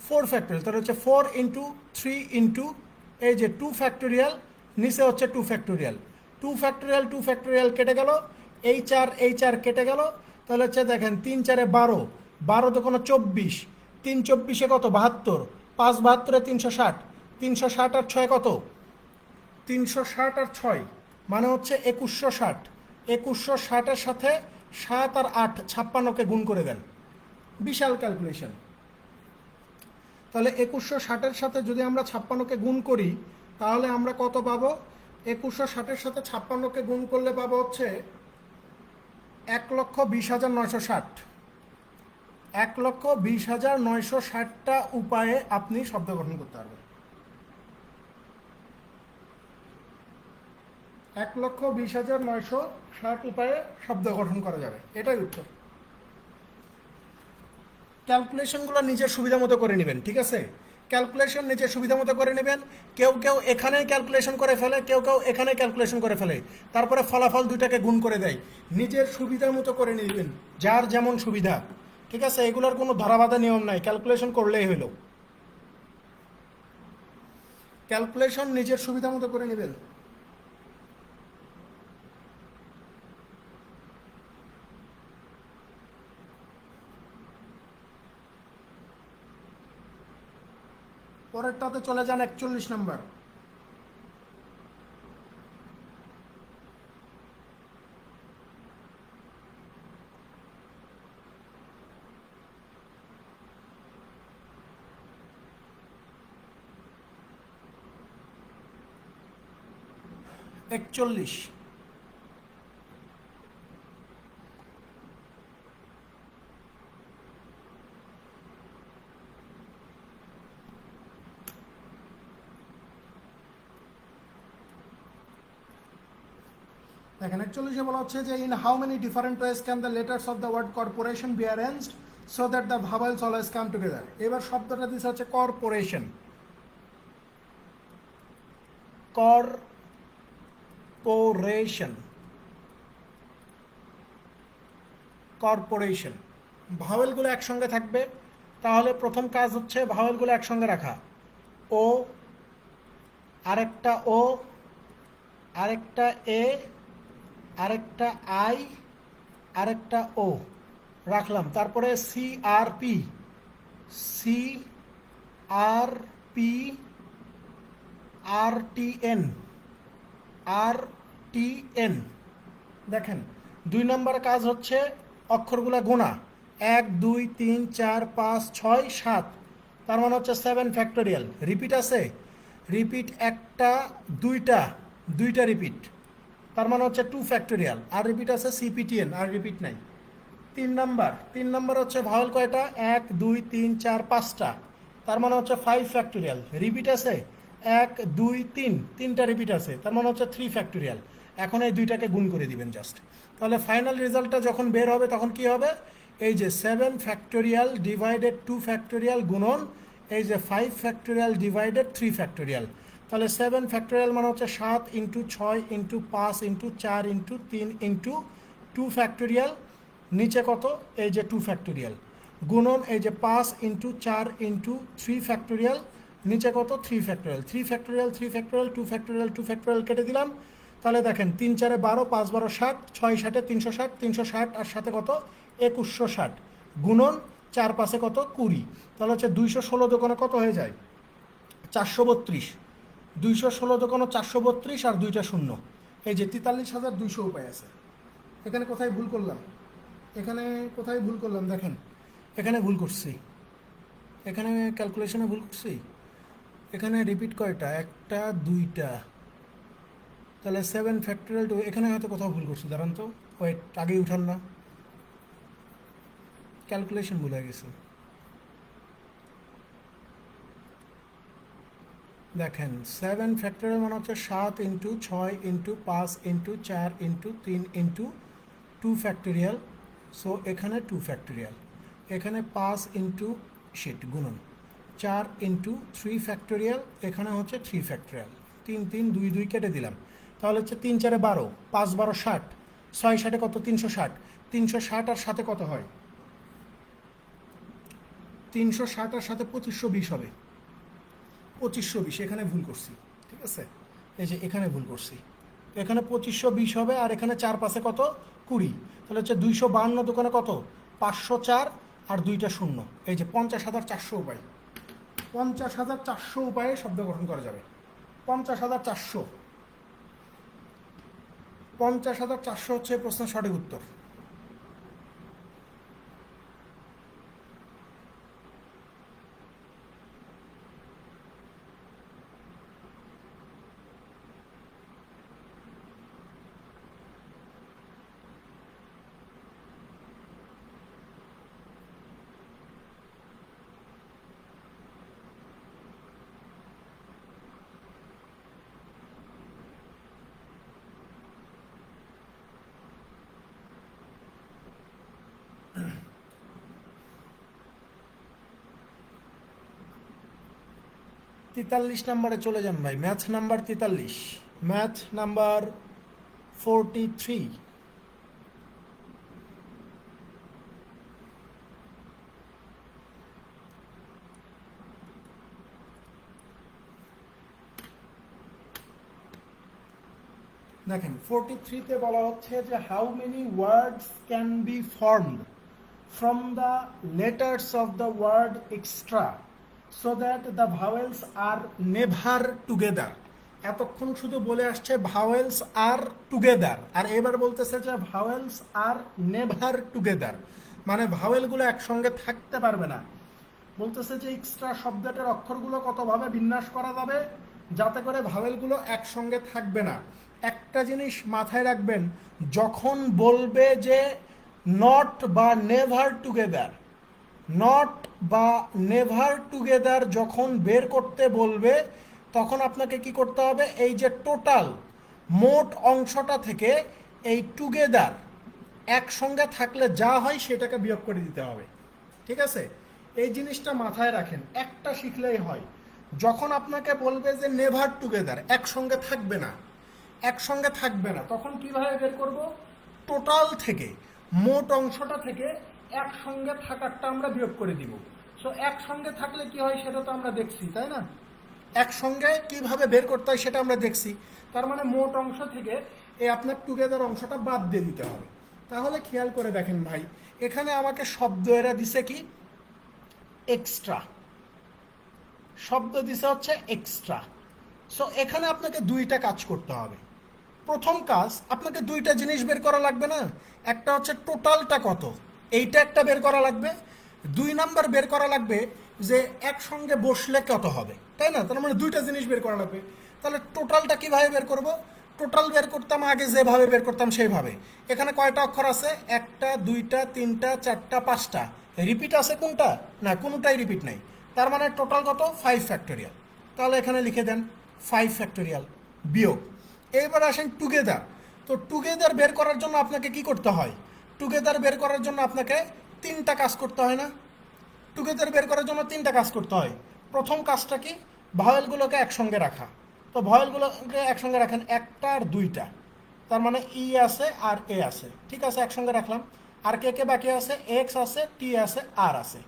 4 ফ্যাক্টোরিয়াল, তাহলে হচ্ছে 4 ইন্টু 3 ইন্টু এই যে 2 ফ্যাক্টোরিয়াল, নিচে হচ্ছে 2 ফ্যাক্টোরিয়াল, 2 ফ্যাক্টোরিয়াল 2 ফ্যাক্টোরিয়াল কেটে গেল, এই 4 কেটে গেল, তাহলে হচ্ছে দেখেন 3 4 12, 12 তো কোনো 24, 3 24 কত 72, 5 72 360, 360 আর 6 কত, 360 আর 6 মানে হচ্ছে 2160, 2160 সাথে 7 আর 8 56কে গুণ করে দেন, বিশাল ক্যালকুলেশন। তাহলে 2160 সাথে যদি আমরা 56কে গুণ করি তাহলে আমরা কত পাবো, 2160 সাথে 56কে গুণ করলে পাবো হচ্ছে 1,20,960, 1,20,960টা উপায়ে আপনি শব্দ গঠন করতে পারবেন, 1,20,960 উপায়ে শব্দ গঠন করা যাবে, এটাই উত্তর। ক্যালকুলেশনগুলো নিজের সুবিধা মতো করে নেবেন, ঠিক আছে, ক্যালকুলেশন নিজের সুবিধা মতো করে নেবেন। কেউ কেউ এখানেই ক্যালকুলেশন করে ফেলে, কেউ কেউ এখানে ক্যালকুলেশন করে ফেলে, তারপরে ফলাফল দুটাকে গুণ করে দেয়। নিজের সুবিধা মতো করে নেবেন, যার যেমন সুবিধা, ঠিক আছে, এগুলোর কোনো ধরাবাধা নিয়ম নাই, ক্যালকুলেশন করলেই হলো। ক্যালকুলেশন নিজের সুবিধা মতো করে নেবেন। পরেরটাতে চলে যান 41 নম্বর। একচল্লিশ, দেখেন 41-এ বলা হচ্ছে যে in how many different ways can the letters of the word corporation be arranged so that the vowels always come together. এবার শব্দটা দিচ্ছে হচ্ছে কর্পোরেশন, কর্পোরেশন, কর্পোরেশন, ভাওয়েলগুলো একসঙ্গে থাকবে, তাহলে প্রথম কাজ হচ্ছে ভাওয়েলগুলো একসঙ্গে রাখা। ও, আরেকটা ও, আরেকটা এ, আরেকটা আই, আরেকটা ও রাখলাম। তারপরে সি আর পি, সি আর পি, আর টি এন, আর টি এন। দেখেন 2 নম্বর কাজ হচ্ছে অক্ষরগুলো গোনা। 1 2 3 4 5 6 7, তার মানে হচ্ছে 7 ফ্যাক্টোরিয়াল। রিপিট আছে, রিপিট একটা দুইটা রিপিট, তার মানে হচ্ছে 2 ফ্যাক্টোরিয়াল। আর রিপিট আছে সিপিটিএন, আর রিপিট নাই। 3 নাম্বার হচ্ছে ভাওয়েল কয়টা, 1 2 3 4 5টা, তার মানে হচ্ছে 5 ফ্যাক্টোরিয়াল। রিপিট আছে 1 2 3, 3টা রিপিট আছে, তার মানে হচ্ছে 3 ফ্যাক্টোরিয়াল। এখন এই দুইটাকে গুণ করে দিবেন জাস্ট। তাহলে ফাইনাল রেজাল্টটা যখন বের হবে তখন কি হবে, এই যে 7 ফ্যাক্টোরিয়াল ডিভাইডেড 2 ফ্যাক্টোরিয়াল গুণন এই যে 5 ফ্যাক্টোরিয়াল ডিভাইডেড 3 ফ্যাক্টোরিয়াল। তাহলে 7 ফ্যাক্টোরিয়াল মানে হচ্ছে 7 into 6 into 5 into 4 into 3 into 2 factorial, নিচে কত, এই যে 2 ফ্যাক্টোরিয়াল, গুণন এই যে 5 ইন্টু 4 ইন্টু 3 ফ্যাক্টোরিয়াল, নিচে কত 3 factorial, 3 factorial 3 factorial 2 factorial 2 factorial কেটে দিলাম। তাহলে দেখেন 3 4 12, 5 12 60, 6 7 360, 360 আর সাথে কত 2160, গুণন 4 5 কত 20। তাহলে হচ্ছে 216 দোকানে কত হয়ে যায় 432, 216 দোকানে 432 আর 2টা শূন্য, এই যে 43,200 উপায় আছে। এখানে কোথায় ভুল করলাম, এখানে কোথায় ভুল করলাম দেখেন, এখানে ভুল করছি, এখানে ক্যালকুলেশনে ভুল করছি। এখানে রিপিট কয়টা, একটা দুইটা, তাহলে 7 ফ্যাক্টোরিয়াল 2, এখানে হয়তো কোথাও ভুল করছি, দাঁড়ান তো, ওয়েট আগেই উঠান না, ক্যালকুলেশন ভুল হয়ে গেছে। দেখেন 7 ফ্যাক্টোরিয়াল মানে হচ্ছে 7 into 6 into 5 into 4 into 3 into 2 factorial, so এখানে 2 ফ্যাক্টোরিয়াল, এখানে 5 ইন্টু গুণন 4 ইন্টু 3 ফ্যাক্টোরিয়াল, এখানে হচ্ছে 3 ফ্যাক্টোরিয়াল, 3 3 2 2 কেটে দিলাম। তাহলে হচ্ছে 3 4 12, 5 12 60, 6 60 কত 360, 360 আর সাথে কত হয় 360 আর সাথে 2520 হবে, 2520, এখানে ভুল করছি, ঠিক আছে, এই যে এখানে ভুল করছি, এখানে 2520 হবে আর এখানে 4 5 কত 20, তাহলে হচ্ছে 252 দোকানে কত 504 আর 2টা শূন্য, এই যে 50,400 উপায়, 50,400 উপায়ে শব্দ গঠন করা যাবে। 50,400, 50,400 হচ্ছে প্রশ্নের সঠিক উত্তর। তেতাল্লিশ নাম্বারে চলে যান ভাই, ম্যাথ নাম্বার 43, ম্যাথ নাম্বার 43। দেখেন 43-তে বলা হচ্ছে যে how many words can be formed from the letters of the word extra so that the vowels are never together. এতক্ষণ শুধু বলে আসছে ভাওয়েলস আর টুগেদার, আর এবার বলতেছে যে ভাওয়েলস আর নেভার টুগেদার, মানে ভাওয়েলগুলো একসঙ্গে থাকতে পারবে না। বলতেছে যে এক্সট্রা শব্দটার অক্ষরগুলো কতভাবে বিন্যাস করা যাবে যাতে করে ভাওয়েলগুলো একসঙ্গে থাকবে না। একটা জিনিস মাথায় রাখবেন, যখন বলবে যে নট বা নেভার টুগেদার, নট বা নেভার টুগেদার যখন বের করতে বলবে তখন আপনাকে কি করতে হবে, এই যে টোটাল মোট অংশটা থেকে এই টুগেদার একসঙ্গে থাকলে যা হয় সেটাকে বিয়োগ করে দিতে হবে, ঠিক আছে। এই জিনিসটা মাথায় রাখেন, একটা শিখলেই হয়। যখন আপনাকে বলবে যে নেভার টুগেদার একসঙ্গে থাকবে না, একসঙ্গে থাকবে না, তখন কিভাবে বের করব, টোটাল থেকে মোট অংশটা থেকে একসঙ্গে থাকারটা আমরা বিয়োগ করে দিব। সো একসঙ্গে থাকলে কি হয় সেটা তো আমরা দেখছি, তাই না? একসঙ্গে কিভাবে বের করতে হয় সেটা আমরা দেখছি। তার মানে মোট অংশ থেকে এই আপনার টুগেদার অংশটা বাদ দিয়ে দিতে হবে। তাহলে খেয়াল করে দেখেন ভাই, এখানে আমাকে শব্দ এরা দিছে কি এক্সট্রা, শব্দ দিছে হচ্ছে এক্সট্রা। সো এখানে আপনাকে দুইটা কাজ করতে হবে। প্রথম কাজ, আপনাকে দুইটা জিনিস বের করা লাগবে না? একটা হচ্ছে টোটালটা কত, এইটা একটা বের করা লাগবে। দুই নাম্বার বের করা লাগবে যে একসঙ্গে বসলে কত হবে, তাই না? তার মানে দুইটা জিনিস বের করা লাগবে। তাহলে টোটালটা কিভাবে বের করব? টোটাল বের করতাম আগে যেভাবে বের করতাম সেইভাবে। এখানে কয়টা অক্ষর আছে? একটা, দুইটা, তিনটা, চারটা, পাঁচটা। রিপিট আছে কোনটা? না, কোনোটাই রিপিট নাই। তার মানে টোটাল কত? 5 ফ্যাক্টোরিয়াল। তাহলে এখানে লিখে দেন 5 ফ্যাক্টোরিয়াল বিয়োগ। এইবার আসেন টুগেদার। তো টুগেদার বের করার জন্য আপনাকে কি করতে হয়? টুগেদার বের করার জন্য আপনাকে তিনটা কাজ করতে হয় না? টুগেদার বের করার জন্য তিনটা কাজ করতে হয়। প্রথম কাজটা কি? ভয়েলগুলোকে একসঙ্গে রাখা। তো ভয়েলগুলোকে একসঙ্গে রাখেন, একটা আর দুইটা। তার মানে ই আছে আর এ আছে, ঠিক আছে, একসঙ্গে রাখলাম। আর কে কে বাকি আছে? এক্স আছে, টি আছে, আর আছে।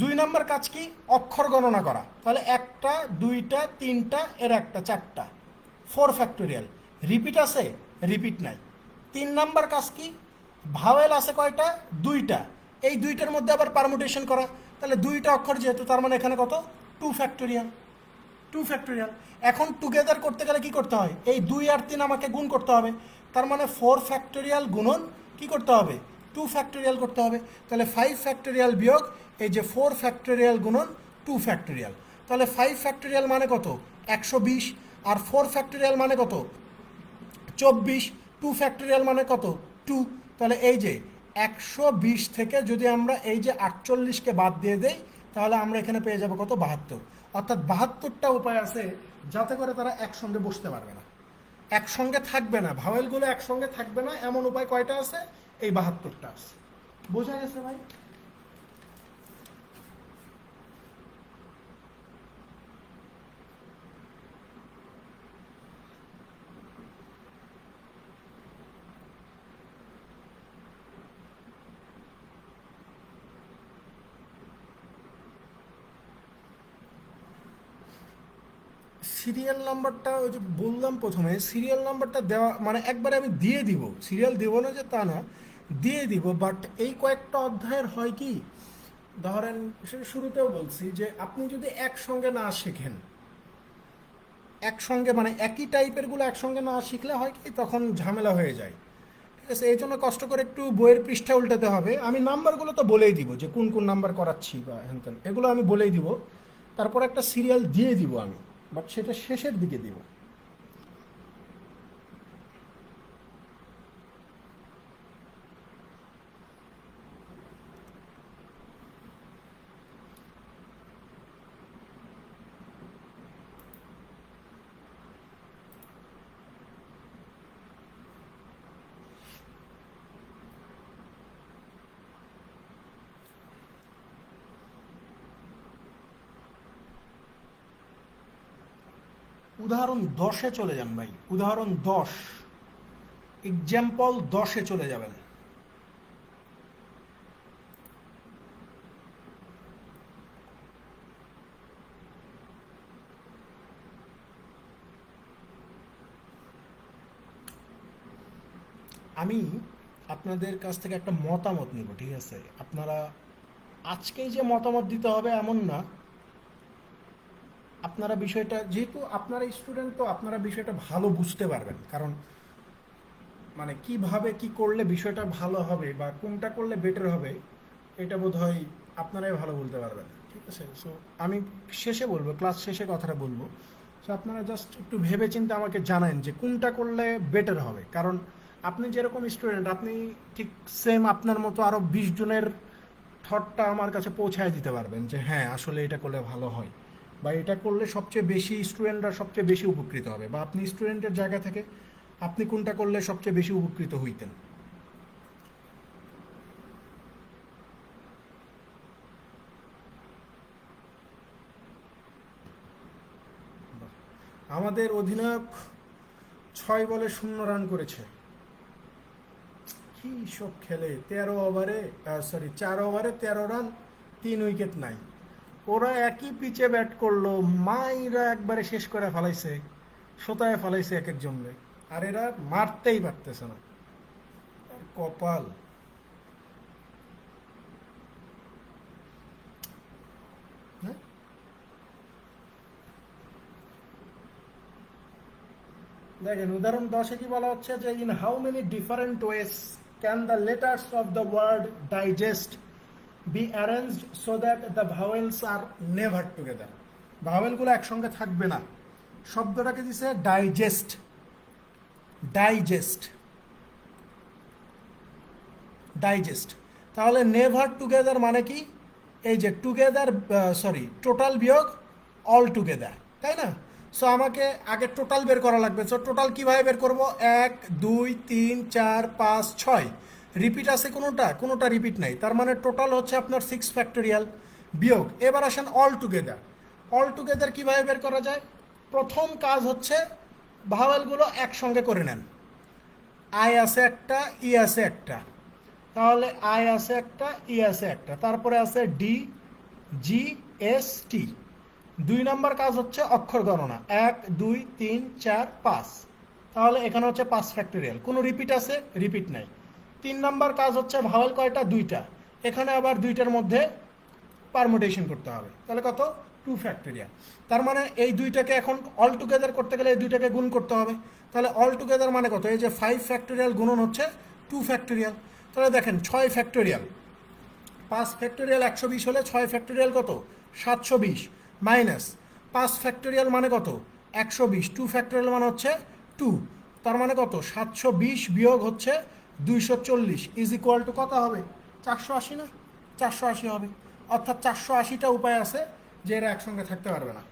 দুই নম্বর কাজ কি? অক্ষর গণনা করা। তাহলে একটা, দুইটা, তিনটা, এর একটা, চারটা, 4 ফ্যাক্টোরিয়াল। রিপিট আছে? রিপিট নাই। তিন নাম্বার কাজ কি? ভাওয়েল আছে কয়টা? দুইটা। এই দুইটার মধ্যে আবার পারমুটেশন করা। তাহলে দুইটা অক্ষর যেহেতু, তার মানে এখানে কত? 2 ফ্যাক্টোরিয়াল। 2 ফ্যাক্টোরিয়াল। এখন টুগেদার করতে গেলে কি করতে হয়? এই 2 আর 3 আমাকে গুণ করতে হবে। তার মানে 4 ফ্যাক্টোরিয়াল গুণন কি করতে হবে? 2 ফ্যাক্টোরিয়াল করতে হবে। তাহলে 5 ফ্যাক্টোরিয়াল বিয়োগ এই যে 4 ফ্যাক্টোরিয়াল গুণন 2 ফ্যাক্টোরিয়াল। তাহলে 5 ফ্যাক্টোরিয়াল মানে কত? 120। আর 4 ফ্যাক্টোরিয়াল মানে কত? 24। 2 ফ্যাক্টোরিয়াল মানে কত? 2। তাহলে এই যে 120 থেকে যদি আমরা এই যে 48কে বাদ দিয়ে দেই, তাহলে আমরা এখানে পেয়ে যাব কত? 72। অর্থাৎ 72টা উপায় আছে যাতে করে তারা একসঙ্গে বসতে পারবে না, একসঙ্গে থাকবে না, ভাওয়েলগুলো একসঙ্গে থাকবে না, এমন উপায় কয়টা আছে? এই 72টা আছে। বোঝা গেছে ভাই? সিরিয়াল নাম্বারটা ওই যে বললাম প্রথমে, সিরিয়াল নাম্বারটা দেওয়া মানে একবারে আমি দিয়ে দিব, সিরিয়াল দেব না যে তা না, দিয়ে দিব। বাট এই কয়েকটা অধ্যায়ের হয় কি, ধরেন শুরুতেও বলছি যে আপনি যদি একসঙ্গে না শেখেন, একসঙ্গে মানে একই টাইপের গুলো একসঙ্গে না শিখলে হয় কি, তখন ঝামেলা হয়ে যায়। ঠিক আছে, এই জন্য কষ্ট করে একটু বইয়ের পৃষ্ঠা উল্টাতে হবে। আমি নাম্বারগুলো তো বলেই দিব যে কোন কোন নাম্বার করাচ্ছি বা হ্যান ত্যান, এগুলো আমি বলেই দিব। তারপর একটা সিরিয়াল দিয়ে দিব আমি, বাট সেটা শেষের দিকে দিব। উদাহরণ 10-এ চলে যান ভাই, উদাহরণ 10, এক্সাম্পল 10-এ চলে যাবেন। আমি আপনাদের কাছ থেকে একটা মতামত নিব, ঠিক আছে? আপনারা আজকেই যে মতামত দিতে হবে এমন না। আপনারা বিষয়টা, যেহেতু আপনারা স্টুডেন্ট, তো আপনারা বিষয়টা ভালো বুঝতে পারবেন। কারণ মানে কিভাবে কি করলে বিষয়টা ভালো হবে বা কোনটা করলে বেটার হবে, এটা বোধ হয় আপনারাই ভালো বলতে পারবেন। ঠিক আছে, সো আমি শেষে বলবো, ক্লাস শেষে কথাটা বলবো। সো আপনারা জাস্ট একটু ভেবে চিন্তে আমাকে জানান যে কোনটা করলে বেটার হবে। কারণ আপনি যেরকম স্টুডেন্ট, আপনি ঠিক সেম আপনার মতো আরও 20 জনের থটটা আমার কাছে পৌঁছায় দিতে পারবেন যে হ্যাঁ আসলে এটা করলে ভালো হয়, বা এটা করলে সবচেয়ে বেশি স্টুডেন্টরা সবচেয়ে বেশি উপকৃত হবে, বা আপনি স্টুডেন্টের জায়গা থেকে আপনি কোনটা করলে সবচেয়ে বেশি উপকৃত হইতেন। আমাদের অধিনায়ক 6 বলে 0 রান করেছে। কি সব খেলে, 13 ওভারে, সরি 4 ওভারে 13 রান, 3 উইকেট নাই। ওরা একই পিচে ব্যাট করলো, মাইরা একবারে শেষ করে ফেলাইছে, শোতায় ফেলাইছে এক এক জমলে, আর এরা মারতেই পারতেছে না। আর কপাল। হ্যাঁ, দেখেন উদাহরণ 10-এ কি বলা হচ্ছে যে in how many different ways can the letters of the word digest be arranged so that the vowels are never together. ভাওয়েলগুলো একসঙ্গে থাকবে না। শব্দটাকে দিছে ডাইজেস্ট, ডাইজেস্ট, ডাইজেস্ট। তাহলে নেভার টুগেদার মানে কি? এই যে টুগেদার, সরি, টোটাল বিয়োগ অল টুগেদার, তাই না? সো আমাকে আগে টোটাল বের করা লাগবে। সো টোটাল কীভাবে বের করব? 1 2 3 4 5 6, রিপিট আছে কোনোটা? কোনোটা রিপিট নাই, তার মানে টোটাল হচ্ছে আপনার 6 ফ্যাক্টোরিয়াল বিয়োগ। এবার আসেন অল টুগেদার। অল টুগেদার কীভাবে বের করা যায়? প্রথম কাজ হচ্ছে ভাওয়েলগুলো একসঙ্গে করে নেন। আই আছে একটা, ই আছে একটা, তাহলে আই আছে একটা, ই আছে একটা, তারপরে আছে ডি, জি, এস, টি। 2 নম্বর কাজ হচ্ছে অক্ষর গণনা, 1 2 3 4 5, তাহলে এখানে হচ্ছে 5 ফ্যাক্টোরিয়াল। কোনো রিপিট আছে? রিপিট নাই। 3 নম্বর কাজ হচ্ছে ভাওয়েল কয়টা? 2টা, এখানে আবার 2টার মধ্যে পারমুটেশন করতে হবে, তাহলে কত? 2 ফ্যাক্টোরিয়াল। তার মানে এই 2টাকে এখন অল টুগেদার করতে গেলে এই 2টাকে গুণ করতে হবে, তাহলে অল টুগেদার মানে কত? এই যে 5 ফ্যাক্টোরিয়াল গুণন হচ্ছে 2 ফ্যাক্টোরিয়াল। তাহলে দেখেন 6 ফ্যাক্টোরিয়াল, 5 ফ্যাক্টোরিয়াল 120 হলে 6 ফ্যাক্টোরিয়াল কত? 720, মাইনাস 5 ফ্যাক্টোরিয়াল মানে কত? 120, 2 ফ্যাক্টোরিয়াল মানে হচ্ছে 2, তার মানে কত? 720 বিয়োগ হচ্ছে 240 ইজ ইকুয়াল টু কত হবে? 480 না? 480 হবে। অর্থাৎ 480টা উপায় আছে যে এরা একসঙ্গে থাকতে পারবে না।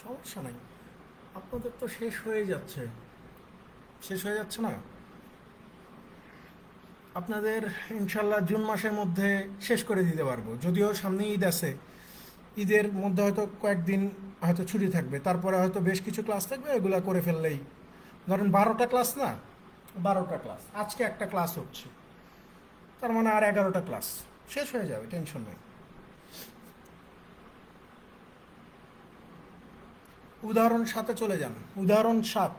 সমস্যা নাই, আপনাদের তো শেষ হয়ে যাচ্ছে, শেষ হয়ে যাচ্ছে না? আপনাদের ইনশাল্লাহ জুন মাসের মধ্যে শেষ করে দিতে পারবো, যদিও সামনে ঈদ আছে। ঈদের মধ্যে হয়তো কয়েকদিন হয়তো ছুটি থাকবে, তারপরে হয়তো বেশ কিছু ক্লাস থাকবে, এগুলা করে ফেললেই, ধরেন 12টা ক্লাস না, 12টা ক্লাস, আজকে একটা ক্লাস হচ্ছে, তার মানে আর 11টা ক্লাস শেষ হয়ে যাবে, টেনশন নেই। উদাহরণ 7-এ চলে যান। উদাহরণ 7,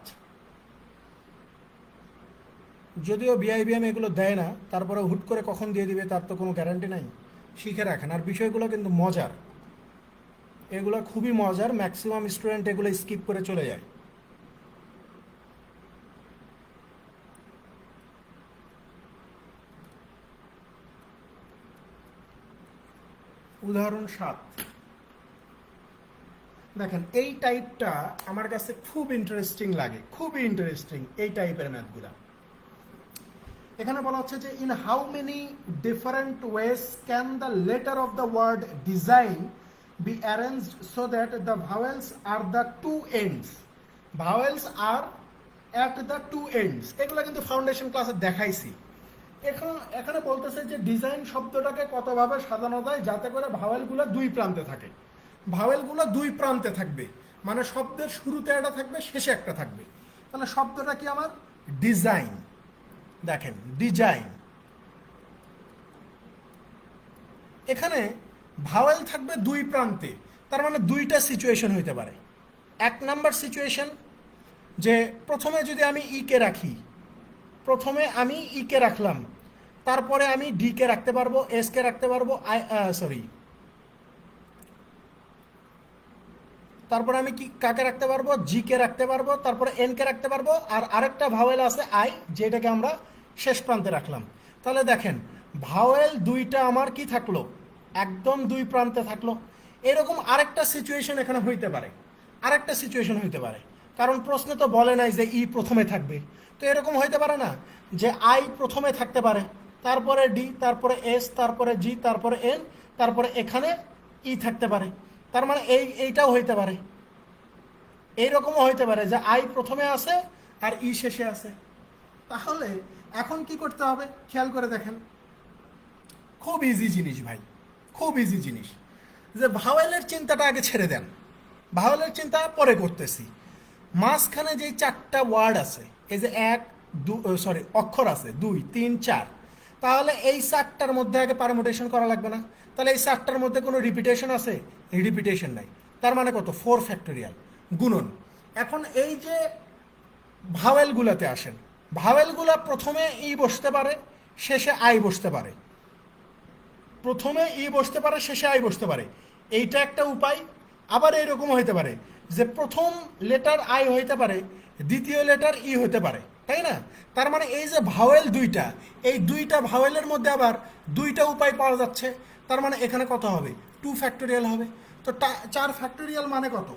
যদিও বিআইবিএম এগুলো দেয় না, তারপরে হুট করে কখন দিয়ে দিবে তার তো কোনো গ্যারান্টি নাই। শিখে রাখেন, আর বিষয়গুলো কিন্তু মজার, এগুলো খুবই মজার, ম্যাক্সিমাম স্টুডেন্ট এগুলো স্কিপ করে চলে যায়। উদাহরণ 7 দেখেন, এই টাইপটা আমার কাছে খুব ইন্টারেস্টিং লাগে, খুবই ইন্টারেস্টিং এই টাইপের ম্যাথগুলা। এখানে বলা হচ্ছে যে in how many different ways can the letter of the word design be arranged so that the vowels are the two ends, vowels are at the two ends. এগুলো কিন্তু ফাউন্ডেশন ক্লাসে দেখাইছি। এখানে বলতেছে যে ডিজাইন শব্দটাকে কতভাবে সাজানো যায় যাতে করে ভাওয়েলগুলো 2 প্রান্তে থাকে। ভাওয়েলগুলো 2 প্রান্তে থাকবে, মানে শব্দের শুরুতে একটা থাকবে, শেষে একটা থাকবে। তাহলে শব্দটা কি আমার? ডিজাইন। দেখেন ডিজাইন, এখানে ভাওয়েল থাকবে 2 প্রান্তে, তার মানে 2টা সিচুয়েশন হইতে পারে। 1 নাম্বার সিচুয়েশন, যে প্রথমে যদি আমি ই কে রাখি, প্রথমে আমি ই কে রাখলাম, তারপরে আমি ডি কে রাখতে পারবো, এস কে রাখতে পারবো, তারপরে আমি কি কাকে রাখতে পারবো? জি কে রাখতে পারবো, তারপরে এন কে রাখতে পারবো, আর আরেকটা ভাওয়েল আছে আই, যেটাকে আমরা শেষ প্রান্তে রাখলাম। তাহলে দেখেন ভাওয়েল 2টা আমার কি থাকলো? একদম 2 প্রান্তে থাকলো। এরকম আরেকটা সিচুয়েশন এখানে হইতে পারে, আরেকটা সিচুয়েশন হইতে পারে, কারণ প্রশ্নে তো বলে নাই যে ই প্রথমে থাকবে। তো এরকম হইতে পারে না যে আই প্রথমে থাকতে পারে, তারপরে ডি, তারপরে এস, তারপরে জি, তারপরে এন, তারপরে এখানে ই থাকতে পারে। তার মানে এইটাও হইতে পারে, এইরকমও হইতে পারে যে আই প্রথমে আসে আর ই শেষে আসে। তাহলে এখন কি করতে হবে খেয়াল করে দেখেন, খুব ইজি জিনিস ভাই, খুব ইজি জিনিস। যে ভাওয়েলের চিন্তাটা আগে ছেড়ে দেন, ভাওয়েলের চিন্তা পরে করতেছি। মাঝখানে যেই চারটা ওয়ার্ড আছে, এই যে এক সরি অক্ষর আছে 2 3 4, তাহলে এই চারটার মধ্যে আগে পারমুটেশন করা লাগবে না? তাহলে এই চারটার মধ্যে কোনো রিপিটেশন আছে? রিপিটেশন নাই। তার মানে কত? 4 ফ্যাক্টোরিয়াল গুণন। এখন এই যে ভাওয়েলগুলোতে আসেন, ভাওয়েলগুলো প্রথমে ই বসতে পারে, শেষে আই বসতে পারে। প্রথমে ই বসতে পারে, শেষে আই বসতে পারে, এইটা একটা উপায়। আবার এইরকম হইতে পারে যে প্রথম লেটার আই হইতে পারে, দ্বিতীয় লেটার ই হতে পারে, তাই না? তার মানে এই যে ভাওয়েল দুইটা, এই দুইটা ভাওয়েলের মধ্যে আবার দুইটা উপায় পাওয়া যাচ্ছে। তার মানে এখানে কত হবে? 2 ফ্যাক্টোরিয়াল হবে। তো 4 ফ্যাক্টোরিয়াল মানে কত?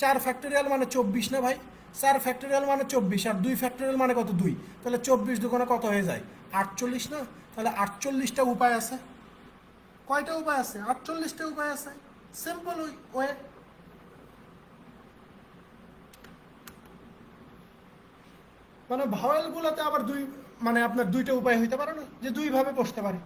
4 ফ্যাক্টোরিয়াল মানে 24 না ভাই? 4 ফ্যাক্টোরিয়াল মানে 24, আর 2 ফ্যাক্টোরিয়াল মানে কত? 2। তাহলে 24 দুগুণে কত হয়ে যায়? 48 না? তাহলে 48টা উপায় আছে। কয়টা উপায় আছে? 48টা উপায় আছে। Simple way. মানে ভাওয়েলগুলোতে আবার দুই, মানে আপনার দুইটা উপায় হইতে পারে না, যে দুই ভাবে বসতে পারে।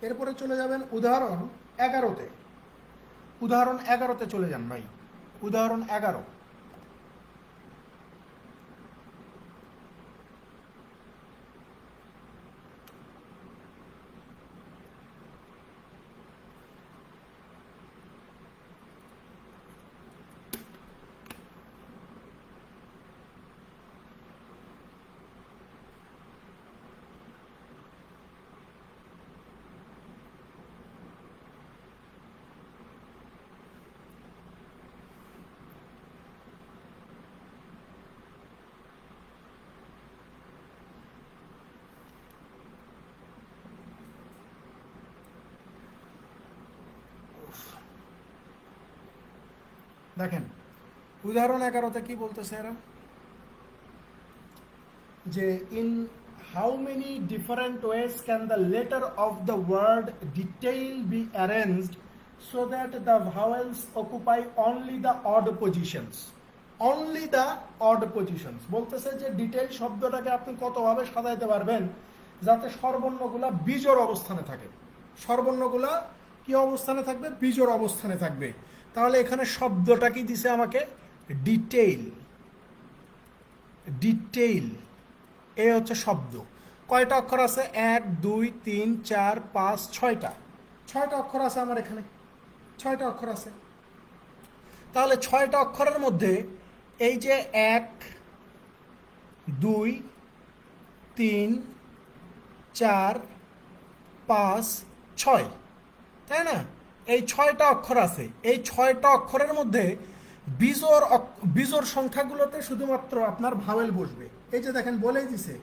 এরপরে চলে যাবেন উদাহরণ 11তে। উদাহরণ 11তে চলে যান ভাই, উদাহরণ 11। দেখেন উদাহরণ 11তে কি বলতেছে এরা, যে in how many different ways can the letter of the word detail be arranged so that the vowels occupy only the odd positions. Only the odd positions বলতেছে যে ডিটেইল শব্দটাকে আপনি কতভাবে সাজাইতে পারবেন যাতে স্বরবর্ণগুলা বিজোড় অবস্থানে থাকে। স্বরবর্ণগুলা কি অবস্থানে থাকবে? বিজোড় অবস্থানে থাকবে। তাহলে এখানে শব্দটা কি দিছে আমাকে? ডিটেইল। ডিটেইল এ হচ্ছে শব্দ। কয়টা অক্ষর আছে? 1 2 3 4 5 6টা। 6টা অক্ষর আছে আমার এখানে, 6টা অক্ষর আছে। তাহলে 6টা অক্ষরের মধ্যে এই যে 1 2 3 4 5 6, তাই না? এই 6টা অক্ষর আছে। এই 6টা অক্ষরের মধ্যে বিজোড় সংখ্যাগুলোতে শুধুমাত্র আপনার ভাওয়েল বসবে। এই যে দেখেন বলেই দিছে,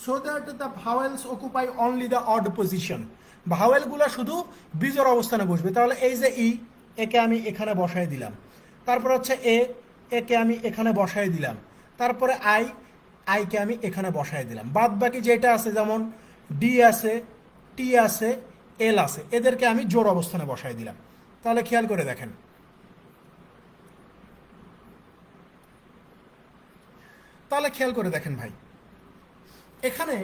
so that the vowels occupy only the odd position. ভাওয়েলগুলো শুধু বিজোড় অবস্থানে বসবে। তাহলে এই যে ই, একে আমি এখানে বসাই দিলাম। তারপর হচ্ছে এ, একে আমি এখানে বসাই দিলাম। তারপরে আই, আইকে আমি এখানে বসাই দিলাম। বাদ বাকি যেটা আছে, যেমন ডি আছে, টি আছে, এল আছে, এদেরকে আমি জোড় অবস্থানে বসাই দিলাম। তাহলে খেয়াল করে দেখেন, তাহলে খেয়াল করে দেখেন ভাই, এখানে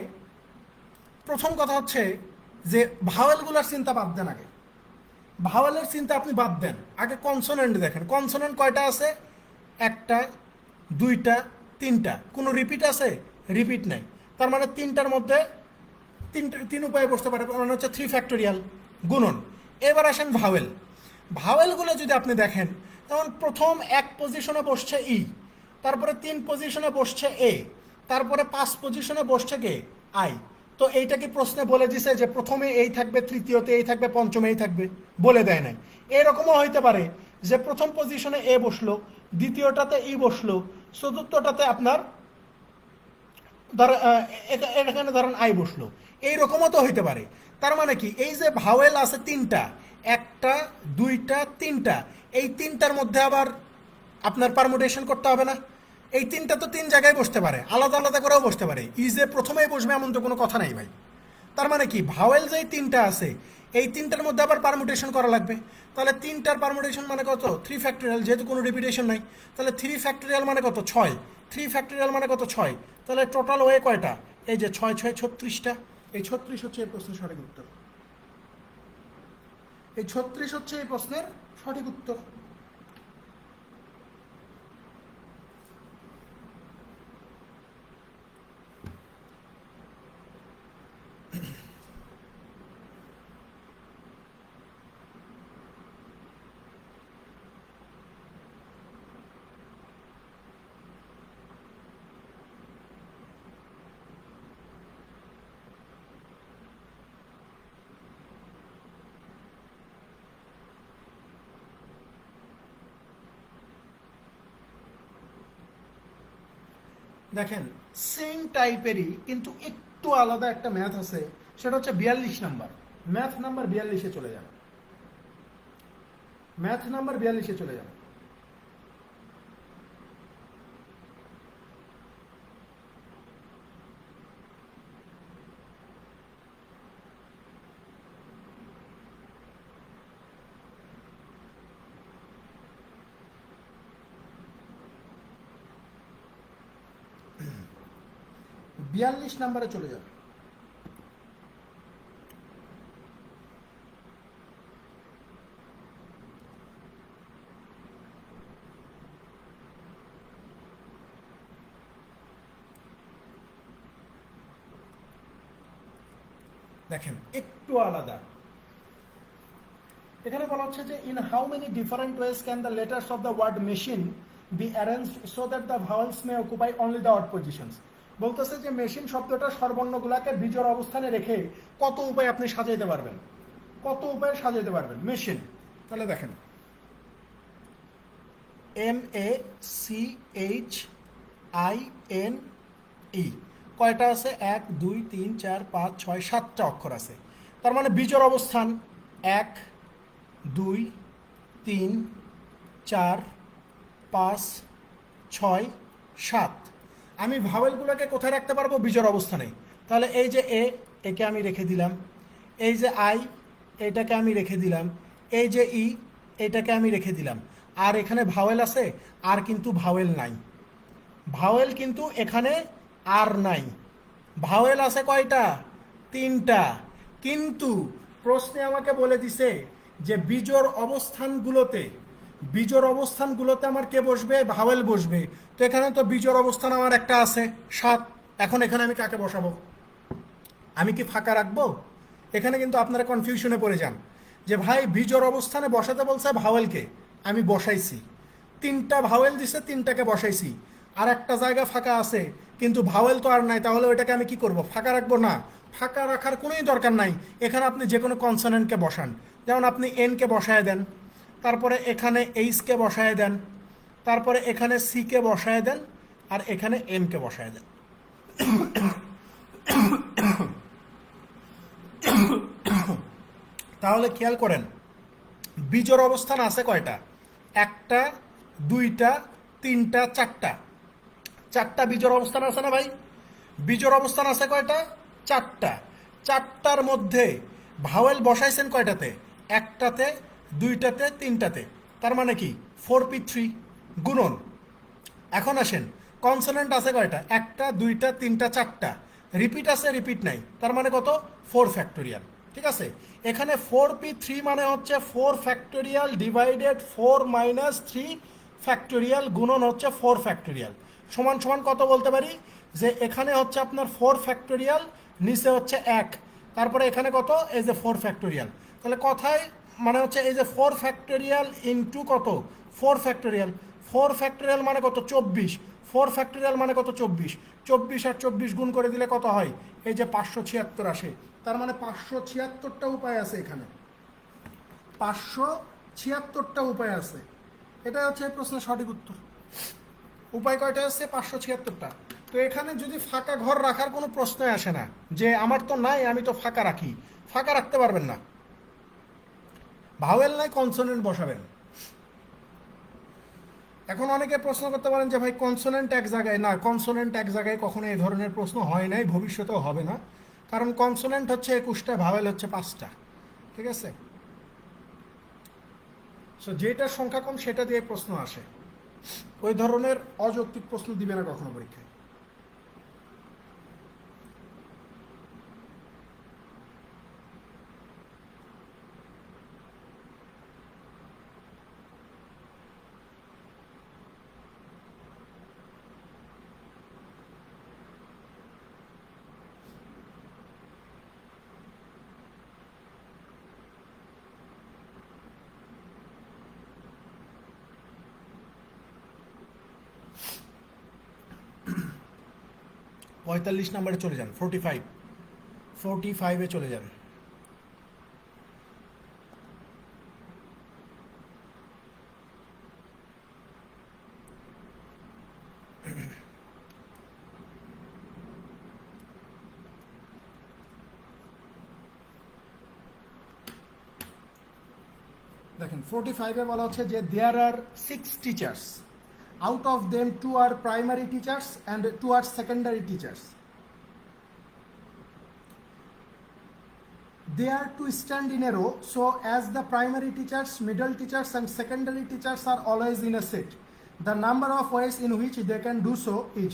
প্রথম কথা হচ্ছে যে ভাওয়েলগুলোর চিন্তা বাদ দেন আগে। ভাওয়েলের চিন্তা আপনি বাদ দেন, আগে কনসোনেন্ট দেখেন। কনসোনেন্ট কয়টা আছে? একটা, দুইটা, তিনটা। কোনো রিপিট আছে? রিপিট নাই। তার মানে তিনটার মধ্যে তিন উপায়ে বসতে পারে, মানে হচ্ছে 3 ফ্যাক্টোরিয়াল গুণন। এবার আসেন ভাওয়েল। ভাওয়েলগুলো যদি আপনি দেখেন, যেমন প্রথম 1 পজিশনে বসছে ই, তারপরে 3 পজিশনে বসছে এ, তারপরে 5 পজিশনে বসছে কে? আই। তো এইটা কি প্রশ্নে বলে দিছে যে প্রথমে এই থাকবে, তৃতীয়তে এই থাকবে, পঞ্চমে এই থাকবে? বলে দেয় নাই। এরকমও হইতে পারে যে প্রথম পজিশনে এ বসলো, দ্বিতীয়টাতে ই বসলো, চতুর্থটাতে আপনার ধর এখানে ধরেন আই বসলো, এইরকমও তো হইতে পারে। তার মানে কি, এই যে ভাওয়েল আছে তিনটা, একটা দুইটা তিনটা, এই তিনটার মধ্যে আবার আপনার পারমুটেশন করতে হবে না? এই তিনটা তো তিন জায়গায় বসতে পারে, আলাদা আলাদা করেও বসতে পারে, ইজে প্রথমেই বসবে এমন তো কোনো কথা নাই ভাই। তার মানে কি, ভাওয়েল যেই তিনটা আছে এই তিনটার মধ্যে আবার পারমুটেশন করা লাগবে। তাহলে তিনটার পারমুটেশন মানে কত? 3 ফ্যাক্টোরিয়াল, যেহেতু কোনো রিপিটেশন নাই। তাহলে 3 ফ্যাক্টোরিয়াল মানে কত? 6। 3 ফ্যাক্টোরিয়াল মানে কত? 6। তাহলে টোটাল ওয়ে কয়টা? এই যে 6 6 36টা। এই 36 হচ্ছে এই প্রশ্নের সঠিক উত্তর। এই 36 হচ্ছে এই প্রশ্নের সঠিক উত্তর। দেখেন, সেম টাইপেরই কিন্তু একটু আলাদা একটা ম্যাথ আছে, সেটা হচ্ছে 42 নাম্বার। ম্যাথ নাম্বার 42-এ চলে যান। ম্যাথ নাম্বার 42-এ চলে যান। বিয়াল্লিশ নাম্বারে চলে যান। দেখেন, একটু আলাদা। এখানে বলা হচ্ছে যে in how many different ways can the letters of the word machine be arranged so that the vowels may occupy only the odd positions. বলতেছে যে মেশিন শব্দটা স্বরবর্ণগুলাকে বিজোড় অবস্থানে রেখে কত উপায় আপনি সাজাইতে পারবেন, কত উপায়ে সাজাইতে পারবেন মেশিন। তাহলে দেখেন, MECHINE কয়টা আছে? 1 2 3 4 5 6 7টা অক্ষর আছে। তার মানে বিজোড় অবস্থান 1 2 3 4 5 6 7। আমি ভাওয়েলগুলোকে কোথায় রাখতে পারবো? বিজোড় অবস্থানে। তাহলে এই যে একে আমি রেখে দিলাম, এই যে আই এটাকে আমি রেখে দিলাম, এই যে এটাকে আমি রেখে দিলাম। আর এখানে ভাওয়েল আছে? আর কিন্তু ভাওয়েল নাই। ভাওয়েল কিন্তু এখানে আর নাই। ভাওয়েল আছে কয়টা? তিনটা। কিন্তু প্রশ্নে আমাকে বলে দিছে যে বিজোড় অবস্থানগুলোতে আমার কে বসবে? ভাওয়েল বসবে। তো এখানে তো বিজোড় অবস্থান আমার একটা আছে 7। এখন এখানে আমি কাকে বসাবো? আমি কি ফাঁকা রাখবো? এখানে কিন্তু আপনারা কনফিউশনে পড়ে যান যে ভাই বিজোড় অবস্থানে বসাতে বলছে ভাওয়েলকে, আমি বসাইছি। তিনটা ভাওয়েল দিছে, তিনটাকে বসাইছি। আর একটা জায়গা ফাঁকা আছে, কিন্তু ভাওয়েল তো আর নাই। তাহলে ওইটাকে আমি কি করব? ফাঁকা রাখবো না? ফাঁকা রাখার কোনোই দরকার নাই। এখানে আপনি যে কোনো কনসোনেন্টকে বসান। যেমন আপনি এনকে বসায় দেন, তারপরে এখানে এইচকে বসায় দেন, তারপরে এখানে সিকে বসায় দেন, আর এখানে এমকে বসায় দেন। তাহলে খেয়াল করেন, বিজোড় অবস্থান আছে কয়টা? একটা দুইটা তিনটা চারটা। চারটা বিজোড় অবস্থান আছে না ভাই? বিজোড় অবস্থান আছে কয়টা? চারটা। চারটার মধ্যে ভাওয়েল বসাইছেন কয়টাতে? একটাতে, দুইটাতে, তিনটাতে। তার মানে কি 4p3 গুণন। এখন আসেন, কনসোনেন্ট আছে কয়টা? একটা দুইটা তিনটা চারটা। রিপিট আছে? রিপিট নাই। তার মানে কত? 4 ফ্যাক্টোরিয়াল। ঠিক আছে, এখানে 4p3 মানে হচ্ছে 4 ফ্যাক্টোরিয়াল ডিভাইডেড 4 মাইনাস 3 ফ্যাক্টোরিয়াল গুণন হচ্ছে 4 ফ্যাক্টোরিয়াল। সমান সমান কত বলতে পারি? যে এখানে হচ্ছে আপনার 4 ফ্যাক্টোরিয়াল, নিচে হচ্ছে 1, তারপরে এখানে কত? এই যে 4 ফ্যাক্টোরিয়াল। তাহলে কথায় মানে হচ্ছে এই যে 4 ফ্যাক্টোরিয়াল ইন্টু কত? 4 ফ্যাক্টোরিয়াল। 4 ফ্যাক্টোরিয়াল মানে কত? 24। 4 ফ্যাক্টোরিয়াল মানে কত? 24। 24 আর 24 গুণ করে দিলে কত হয়? এই যে 576 আসে। তার মানে 576টা উপায় আছে এখানে, 576টা উপায় আছে। এটা হচ্ছে এই প্রশ্নের সঠিক উত্তর। উপায় কয়টা আছে? 576টা। তো এখানে যদি ফাঁকা ঘর রাখার কোনো প্রশ্নই আসে না, যে আমার তো নাই আমি তো ফাঁকা রাখি, ফাঁকা রাখতে পারবেন না। ভাওয়েল নাই কনসোনেন্ট বসাবেন। এখন অনেকে প্রশ্ন করতে পারেন যে ভাই কনসোনেন্ট এক জায়গায়, না কনসোনেন্ট এক জায়গায় কখনো এই ধরনের প্রশ্ন হয় নাই, ভবিষ্যতেও হবে না, কারণ কনসোনেন্ট হচ্ছে 21টা, ভাওয়েল হচ্ছে 5টা। ঠিক আছে, সো যেটার সংখ্যা কম সেটা দিয়ে প্রশ্ন আসে, ওই ধরনের অযৌক্তিক প্রশ্ন দিবে না কখনো পরীক্ষায়। পঁয়তাল্লিশ নাম্বারে চলে যান, 45 চলে যান। দেখেন 45-এ বলা হচ্ছে যে দেয়ার আর 6 teachers, out of them 2 are primary teachers and 2 are secondary teachers. They are to stand in a row, so as the primary teachers, middle teachers and secondary teachers are always in a set, the number of ways in which they can do so is,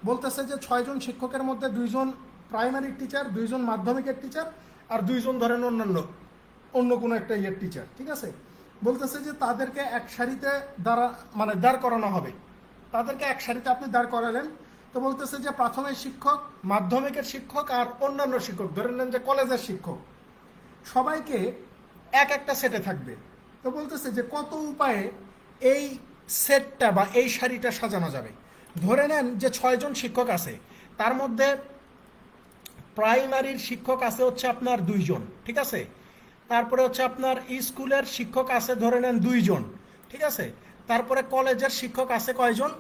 বলতেছে যে 6 জন শিক্ষকের মধ্যে 2 জন primary teacher, 2 জন মাধ্যমিকের teacher, আর 2 জন ধরেন অন্য কোনো একটা ইয়ের টিচার। ঠিক আছে, বলতেছে যে তাদেরকে এক সারিতে দাঁড় করানো হবে। তাদেরকে এক সারিতে আপনি দাঁড় করালেন, তো বলতেছে যে প্রাথমিক শিক্ষক, মাধ্যমিকের শিক্ষক আর অন্যান্য শিক্ষক, ধরে নেন যে কলেজের শিক্ষক, সবাইকে একটা সেটে থাকবে। তো বলতেছে যে কত উপায়ে এই সেটটা বা এই সারিটা সাজানো যাবে। ধরে নেন যে 6 জন শিক্ষক আছে, তার মধ্যে প্রাইমারির শিক্ষক আছে হচ্ছে আপনার 2 জন, ঠিক আছে, তারপরে হচ্ছে আপনার স্কুলের শিক্ষক আছে ধরে নেন 2 জন, ঠিক আছে, তারপরে কলেজের শিক্ষক আছে কয়জন,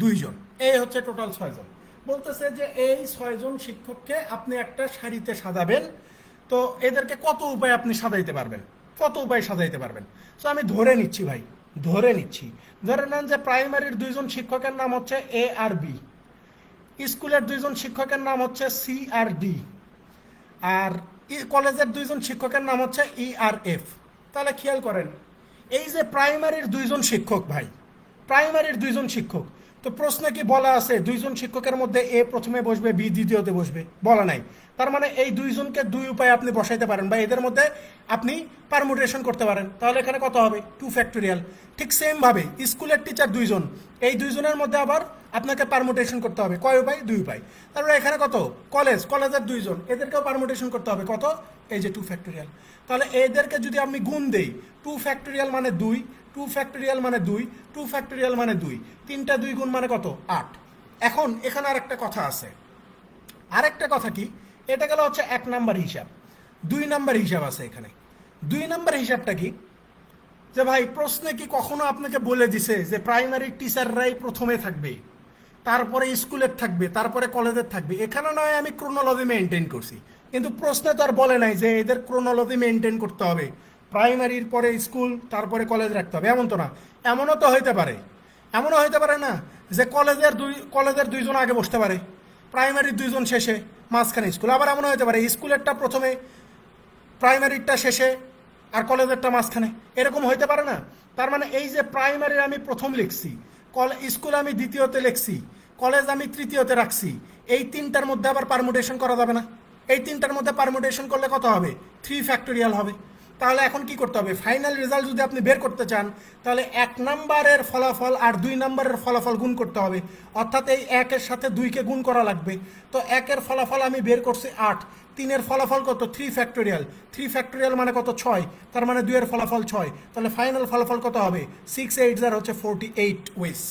2 জন, এই হচ্ছে টোটাল 6 জন। বলতেছে যে এই 6 জন শিক্ষককে আপনি একটা সারিতে সাজাবেন, তো এদেরকে কত উপায়ে আপনি সাজাইতে পারবেন, কত উপায়ে সাজাইতে পারবেন। তো আমি ধরে নিচ্ছি ভাই, ধরে নেন যে প্রাইমারির 2 জন শিক্ষকের নাম হচ্ছে এ আর বি, স্কুলের 2 জন শিক্ষকের নাম হচ্ছে সি আর ডি, আর কলেজের 2 জন শিক্ষকের নাম হচ্ছে ই আর এফ। তাহলে খেয়াল করেন, এই যে প্রাইমারির 2 জন শিক্ষক ভাই, প্রাইমারির 2 জন শিক্ষক, তো প্রশ্নে কি বলা আছে 2 জন শিক্ষকের মধ্যে এ প্রথমে বসবে, বি দ্বিতীয়তে বসবে? বলা নাই। তার মানে এই 2 জনকে 2 উপায়ে আপনি বসাইতে পারেন, বা এদের মধ্যে আপনি পারমুটেশন করতে পারেন। তাহলে এখানে কত হবে, 2 ফ্যাক্টোরিয়াল। ঠিক সেম ভাবে স্কুলের টিচার 2 জন, এই 2 জনের মধ্যে আবার আপনাকে পারমুটেশন করতে হবে, কয় উপায়, 2 উপায়। তারপরে এখানে কত, কলেজের 2 জন, এদেরকেও পারমুটেশন করতে হবে, কত, এই যে 2 ফ্যাক্টোরিয়াল। তাহলে এদেরকে যদি আমি গুণ দেই, 2 ফ্যাক্টোরিয়াল মানে 2, 2 ফ্যাক্টোরিয়াল মানে 2, 2 ফ্যাক্টোরিয়াল মানে 2, 3টা 2 গুণ মানে কত, 8। এখন এখানে আরেকটা কথা আছে, আরেকটা কথা কি, এটা গেল হচ্ছে 1 নাম্বার হিসাব। 2 নাম্বার হিসাব আছে এখানে। 2 নাম্বার হিসাবটা কি, যে ভাই প্রশ্নে কি কখনো আপনাকে বলে দিছে যে প্রাইমারি টিচাররাই প্রথমে থাকবে, তারপরে স্কুলের থাকবে, তারপরে কলেজের থাকবে? এখানে নয় আমি ক্রোনোলজি মেনটেন করছি, কিন্তু প্রশ্নে তো আর বলে নাই যে এদের ক্রোনোলজি মেনটেন করতে হবে, প্রাইমারির পরে স্কুল তারপরে কলেজ রাখতে হবে, এমন তো না। এমনও তো হইতে পারে, এমনও হইতে পারে না যে কলেজের 2 জন আগে বসতে পারে, প্রাইমারির 2 জন শেষে, মাঝখানে স্কুল। আবার এমনও হইতে পারে স্কুলেরটা প্রথমে, প্রাইমারিরটা শেষে, আর কলেজেরটা মাঝখানে, এরকম হইতে পারে না? তার মানে এই যে প্রাইমারির আমি প্রথম লিখছি, স্কুল আমি দ্বিতীয়তে লিখছি, কলেজ আমি তৃতীয়তে রাখছি, এই 3টার মধ্যে আবার পারমুটেশন করা যাবে না? এই 3টার মধ্যে পারমুটেশন করলে কত হবে, 3 ফ্যাক্টোরিয়াল হবে। তাহলে এখন কি করতে হবে, ফাইনাল রেজাল্ট যদি আপনি বের করতে চান, তাহলে 1 নাম্বারের ফলাফল আর 2 নাম্বারের ফলাফল গুণ করতে হবে, অর্থাৎ এই 1-এর সাথে 2-কে গুণ করা লাগবে। তো 1-এর ফলাফল আমি বের করছি 8, 3-এর ফলাফল কত, 3 ফ্যাক্টোরিয়াল, 3 ফ্যাক্টোরিয়াল মানে কত, 6, তার মানে 2-এর ফলাফল 6, তাহলে ফাইনাল ফলাফল কত হবে, 6 8 হচ্ছে 48 ওয়েস।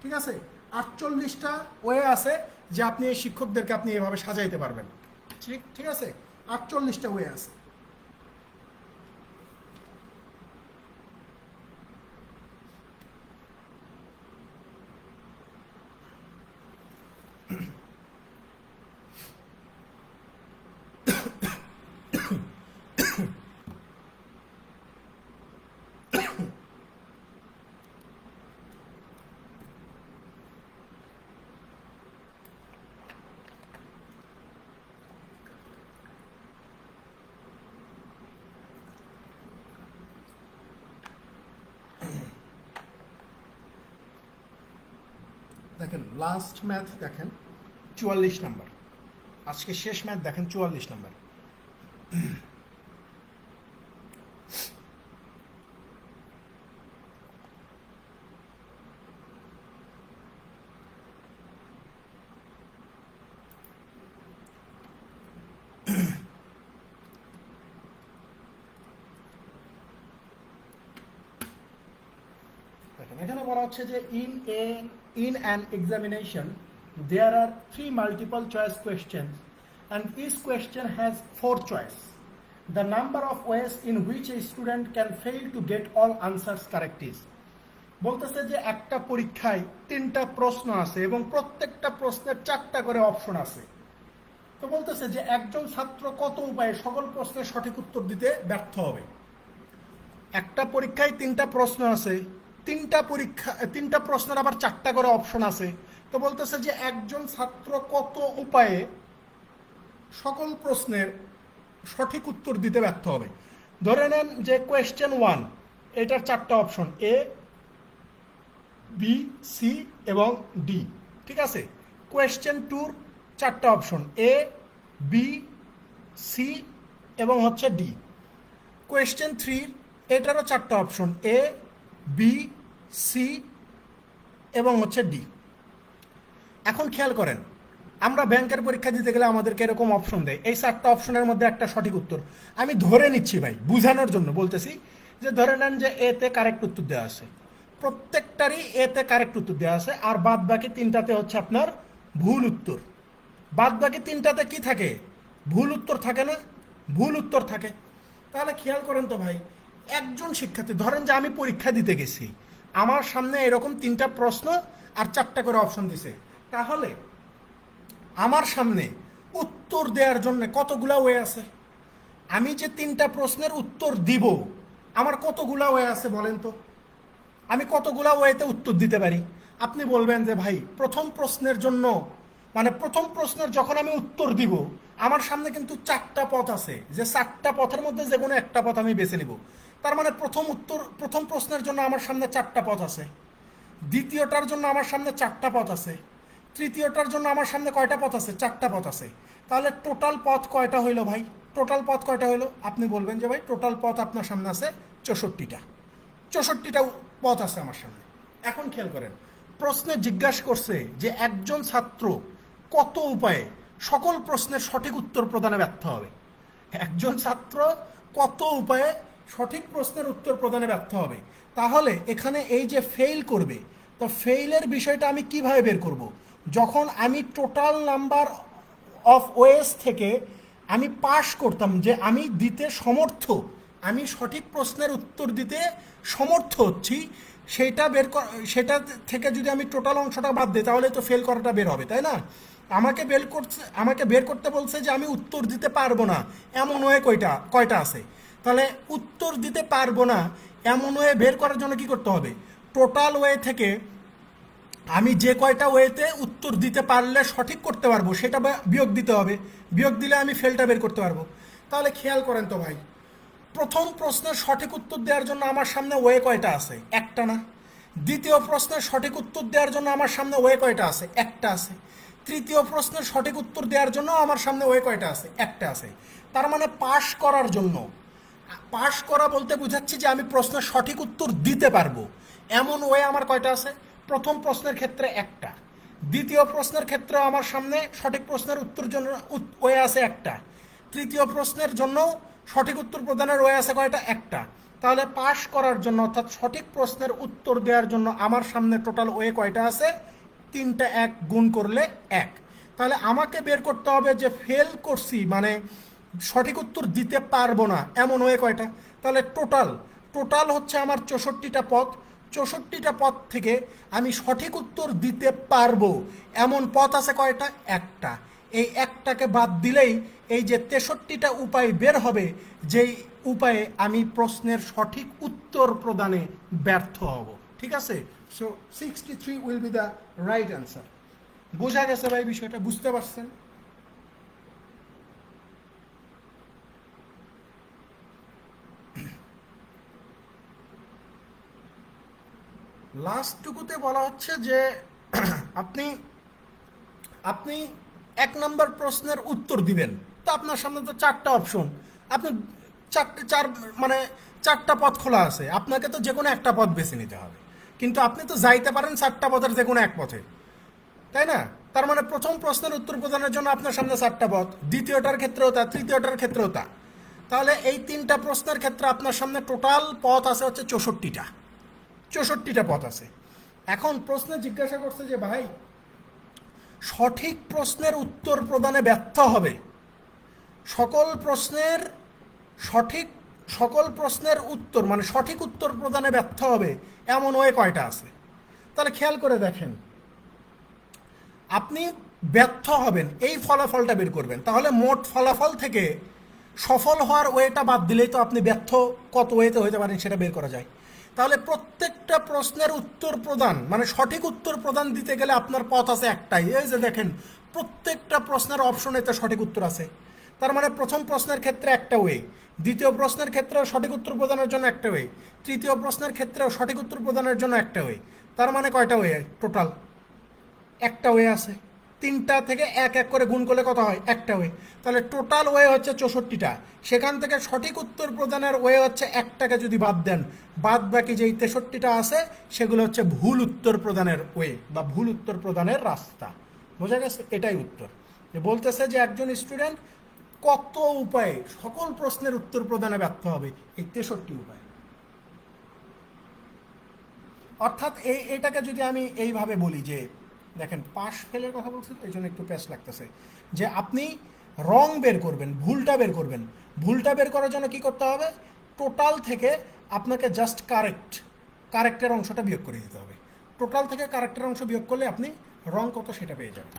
ঠিক আছে, 48টা ওয়ে আছে যে আপনি এই শিক্ষকদেরকে আপনি এভাবে সাজাইতে পারবেন। ঠিক আছে, 48টা ওয়ে আছে। দেখেন লাস্ট ম্যাথ দেখেন 44 নাম্বার, আজকে শেষ ম্যাথ দেখেন 44 নাম্বার। এখানে বলা হচ্ছে যে in an examination there are 3 multiple choice questions and each question has 4 choice. The number of ways in which a student can fail to get all answers correct is, বলতেছে যে একটা পরীক্ষায় 3টা প্রশ্ন আছে এবং প্রত্যেকটা প্রশ্নের 4টা করে অপশন আছে। তো বলতেছে যে একজন ছাত্র কত উপায়ে সকল প্রশ্নের সঠিক উত্তর দিতে ব্যর্থ হবে। একটা পরীক্ষায় 3টা প্রশ্ন আছে, 3টা প্রশ্নের আবার 4টা করে অপশন আছে। তো বলতেছে যে একজন ছাত্র কত উপায়ে সকল প্রশ্নের সঠিক উত্তর দিতে ব্যর্থ হবে। ধরে নেন যে কোয়েশ্চেন 1 এটার 4টা অপশন এ, বি, সি এবং ডি, ঠিক আছে। কোয়েশ্চেন 2 4টা অপশন এ, বি, সি এবং হচ্ছে ডি। কোয়েশ্চেন 3 এটারও 4টা অপশন এ, বি, সি এবং হচ্ছে ডি। এখন খেয়াল করেন, আমরা ব্যাংকের পরীক্ষা দিতে গেলে আমাদেরকে এরকম অপশন দেয়, এই 4টা অপশনের মধ্যে একটা সঠিক উত্তর। আমি ধরে নিচ্ছি ভাই, বুঝানোর জন্য বলতেছি, যে ধরে নেন যে এতে কারেক্ট উত্তর দেওয়া আছে, প্রত্যেকটারই এতে কারেক্ট উত্তর দেওয়া আছে, আর বাদ বাকি 3টাতে হচ্ছে আপনার ভুল উত্তর। বাদ বাকি 3টাতে কি থাকে? ভুল উত্তর থাকে না? ভুল উত্তর থাকে। তাহলে খেয়াল করেন তো ভাই, একজন শিক্ষার্থী, ধরেন যে আমি পরীক্ষা দিতে গেছি, আমার সামনে এরকম 3টা প্রশ্ন আর 4টা করে অপশন দিছে, তাহলে আমার সামনে উত্তর দেওয়ার জন্য কতগুলা ওয়ে আছে? আমি যে 3টা প্রশ্নের উত্তর দিব, আমার কতগুলা ওয়ে আছে বলেন তো? আমি কতগুলা ওয়েতে উত্তর দিতে পারি? আপনি বলবেন যে ভাই প্রথম প্রশ্নের জন্য, মানে প্রথম প্রশ্নের যখন আমি উত্তর দিব, আমার সামনে কিন্তু 4টা পথ আছে, যে 4টা পথের মধ্যে যে কোনো একটা পথ আমি বেছে নিব। তার মানে প্রথম প্রশ্নের জন্য আমার সামনে 4টা পথ আছে, দ্বিতীয়টার জন্য আমার সামনে 4টা পথ আছে, তৃতীয়টার জন্য আমার সামনে কয়টা পথ আছে? 4টা পথ আছে। তাহলে টোটাল পথ কয়টা হইলো ভাই? টোটাল পথ কয়টা হইলো? আপনি বলবেন যে ভাই টোটাল পথ আপনার সামনে আছে 64টা। 64টা পথ আছে আমার সামনে। এখন খেয়াল করেন, প্রশ্নে জিজ্ঞাসা করছে যে একজন ছাত্র কত উপায়ে সকল প্রশ্নের সঠিক উত্তর প্রদানে ব্যর্থ হবে। একজন ছাত্র কত উপায়ে সঠিক প্রশ্নের উত্তর প্রদানে ব্যর্থ হবে। তাহলে এখানে এই যে ফেল করবে, তো ফেইলের বিষয়টা আমি কিভাবে বের করব? যখন আমি টোটাল নাম্বার অফ ওয়েস থেকে আমি পাস করতাম, যে আমি দিতে সমর্থ, আমি সঠিক প্রশ্নের উত্তর দিতে সমর্থ হচ্ছি, সেটা থেকে যদি আমি টোটাল অংশটা বাদ দিই, তাহলে তো ফেল করাটা বের হবে, তাই না? আমাকে বের করতে বলছে যে আমি উত্তর দিতে পারবো না এমন ওয়ে কয়টা আছে। তাহলে উত্তর দিতে পারবো না এমন ওয়ে বের করার জন্য কি করতে হবে? টোটাল ওয়ে থেকে আমি যে কয়টা ওয়েতে উত্তর দিতে পারলে সঠিক করতে পারবো সেটা বিয়োগ দিতে হবে। বিয়োগ দিলে আমি ফেলটা বের করতে পারবো। তাহলে খেয়াল করেন তো ভাই, প্রথম প্রশ্নের সঠিক উত্তর দেওয়ার জন্য আমার সামনে ওয়ে কয়টা আছে? একটা না। দ্বিতীয় প্রশ্নের সঠিক উত্তর দেওয়ার জন্য আমার সামনে ওয়ে কয়টা আছে? একটা আছে। তৃতীয় প্রশ্নের সঠিক উত্তর দেওয়ার জন্য আমার সামনে ওয়ে কয়টা আছে? একটা আছে। তার মানে পাস করার জন্য, পাস করা বলতে বুঝাচ্ছি যে আমি প্রশ্নের সঠিক উত্তর দিতে পারবো এমন ওয়ে আমার কয়টা আছে? প্রথম প্রশ্নের ক্ষেত্রে একটা, দ্বিতীয় প্রশ্নের ক্ষেত্রে আমার সামনে সঠিক প্রশ্নের উত্তর জন্য ওয়ে আছে একটা, তৃতীয় প্রশ্নের জন্য সঠিক উত্তর প্রদানের ওয়ে আছে কয়টা? একটা। তাহলে পাস করার জন্য, অর্থাৎ সঠিক প্রশ্নের উত্তর দেওয়ার জন্য আমার সামনে টোটাল ওয়ে কয়টা আছে? 3টা, 1 গুণ করলে 1। তাহলে আমাকে বের করতে হবে যে ফেল করছি, মানে সঠিক উত্তর দিতে পারবো না এমন ওয়ে কয়টা। তাহলে টোটাল হচ্ছে আমার 64টা পথ। 64টা পথ থেকে আমি সঠিক উত্তর দিতে পারবো এমন পথ আছে কয়টা? একটা। এই একটাকে বাদ দিলেই এই যে 63টা উপায় বের হবে, যেই উপায়ে আমি প্রশ্নের সঠিক উত্তর প্রদানে ব্যর্থ হব। ঠিক আছে, so 63 will be the right answer. বোঝা গেছে ভাই বিষয়টা, বুঝতে পারছেন? লাস্টটুকুতে বলা হচ্ছে যে আপনি আপনি 1 নম্বর প্রশ্নের উত্তর দিবেন, তো আপনার সামনে তো 4টা অপশন, আপনি মানে 4টা পথ খোলা আছে, আপনাকে তো যে কোনো একটা পথ বেছে নিতে হবে, কিন্তু আপনি তো যাইতে পারেন 4টা পথের যে কোনো এক পথে, তাই না? তার মানে প্রথম প্রশ্নের উত্তর প্রদানের জন্য আপনার সামনে 4টা পথ, দ্বিতীয়টার ক্ষেত্রেও তা, তৃতীয়টার ক্ষেত্রেও তা। তাহলে এই 3টা প্রশ্নের ক্ষেত্রে আপনার সামনে টোটাল পথ আছে হচ্ছে 64টা পথ আছে। এখন প্রশ্নে জিজ্ঞাসা করছে যে ভাই, সঠিক প্রশ্নের উত্তর প্রদানে ব্যর্থ হবে, সকল প্রশ্নের সঠিক সকল প্রশ্নের উত্তর মানে সঠিক উত্তর প্রদানে ব্যর্থ হবে এমন ওয়ে কয়টা আছে? তাহলে খেয়াল করে দেখেন, আপনি ব্যর্থ হবেন এই ফলাফলটা বের করবেন, তাহলে মোট ফলাফল থেকে সফল হওয়ার ওয়েটা বাদ দিলেই তো আপনি ব্যর্থ কত ওয়েতে হতে পারেন সেটা বের করা যায়। তাহলে প্রত্যেকটা প্রশ্নের উত্তর প্রদান মানে সঠিক উত্তর প্রদান দিতে গেলে আপনার পথ আছে একটাই, এই যে দেখেন প্রত্যেকটা প্রশ্নের অপশনেতে সঠিক উত্তর আছে। তার মানে প্রথম প্রশ্নের ক্ষেত্রে একটা ওয়ে, দ্বিতীয় প্রশ্নের ক্ষেত্রেও সঠিক উত্তর প্রদানের জন্য একটা ওয়ে, তৃতীয় প্রশ্নের ক্ষেত্রেও সঠিক উত্তর প্রদানের জন্য একটা ওয়ে। তার মানে কয়টা ওয়ে টোটাল? একটা ওয়ে আছে। 3টা থেকে এক এক করে গুণ করলে কত হয়? একটা ওয়ে। তাহলে টোটাল ওয়ে হচ্ছে 64টা, সেখান থেকে সঠিক উত্তর প্রদানের ওয়ে হচ্ছে একটাকে যদি বাদ দেন, বাদ বাকি যেই 63টা আছে সেগুলো হচ্ছে ভুল উত্তর প্রদানের ওয়ে বা ভুল উত্তর প্রদানের রাস্তা। বোঝা গেছে? এটাই উত্তর। যে বলতেছে যে একজন স্টুডেন্ট কত উপায়ে সকল প্রশ্নের উত্তর প্রদানে ব্যর্থ হবে, এই 63 উপায়। অর্থাৎ এটাকে যদি আমি এইভাবে বলি যে দেখেন, পাশ ফেলের কথা বলছি তো এই জন্য একটু প্যাস লাগতেছে, যে আপনি রং বের করবেন, ভুলটা বের করবেন, ভুলটা বের করার জন্য কি করতে হবে? টোটাল থেকে আপনাকে জাস্ট কারেক্টের অংশটা বিয়োগ করে দিতে হবে। টোটাল থেকে কারেক্টের অংশ বিয়োগ করলে আপনি রং কত সেটা পেয়ে যাবেন।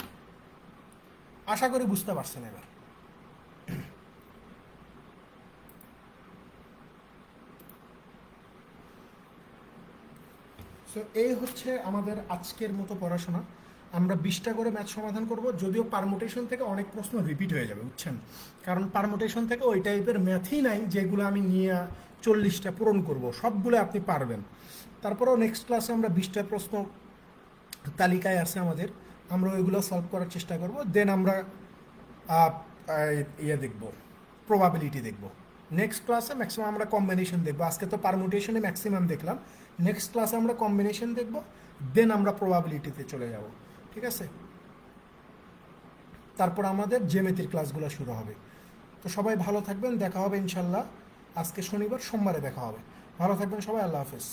আশা করি বুঝতে পারছেন এবার। সো এই হচ্ছে আমাদের আজকের মতো পড়াশোনা। আমরা 20টা করে ম্যাথ সমাধান করব, যদিও পারমুটেশন থেকে অনেক প্রশ্ন রিপিট হয়ে যাবে, বুঝছেন? কারণ পারমুটেশন থেকে ওই টাইপের ম্যাথই নাই যেগুলো আমি নিয়ে 40টা পূরণ করব, সবগুলো আপনি পারবেন। তারপরেও নেক্সট ক্লাসে আমরা 20টা প্রশ্ন তালিকায় আছে আমাদের, আমরা ওইগুলো সলভ করার চেষ্টা করব। দেন আমরা দেখব, প্রবাবিলিটি দেখব। নেক্সট ক্লাসে ম্যাক্সিমাম আমরা কম্বিনেশন দেখব। আজকে তো পারমুটেশনে ম্যাক্সিমাম দেখলাম, নেক্সট ক্লাসে আমরা কম্বিনেশন দেখব, দেন আমরা প্রবাবিলিটিতে চলে যাব। ঠিক আছে? তারপর আমাদের জ্যামিতির ক্লাসগুলো শুরু হবে। তো সবাই ভালো থাকবেন, দেখা হবে ইনশাল্লাহ। আজকে শনিবার, সোমবারে দেখা হবে। ভালো থাকবেন সবাই, আল্লাহ হাফেজ।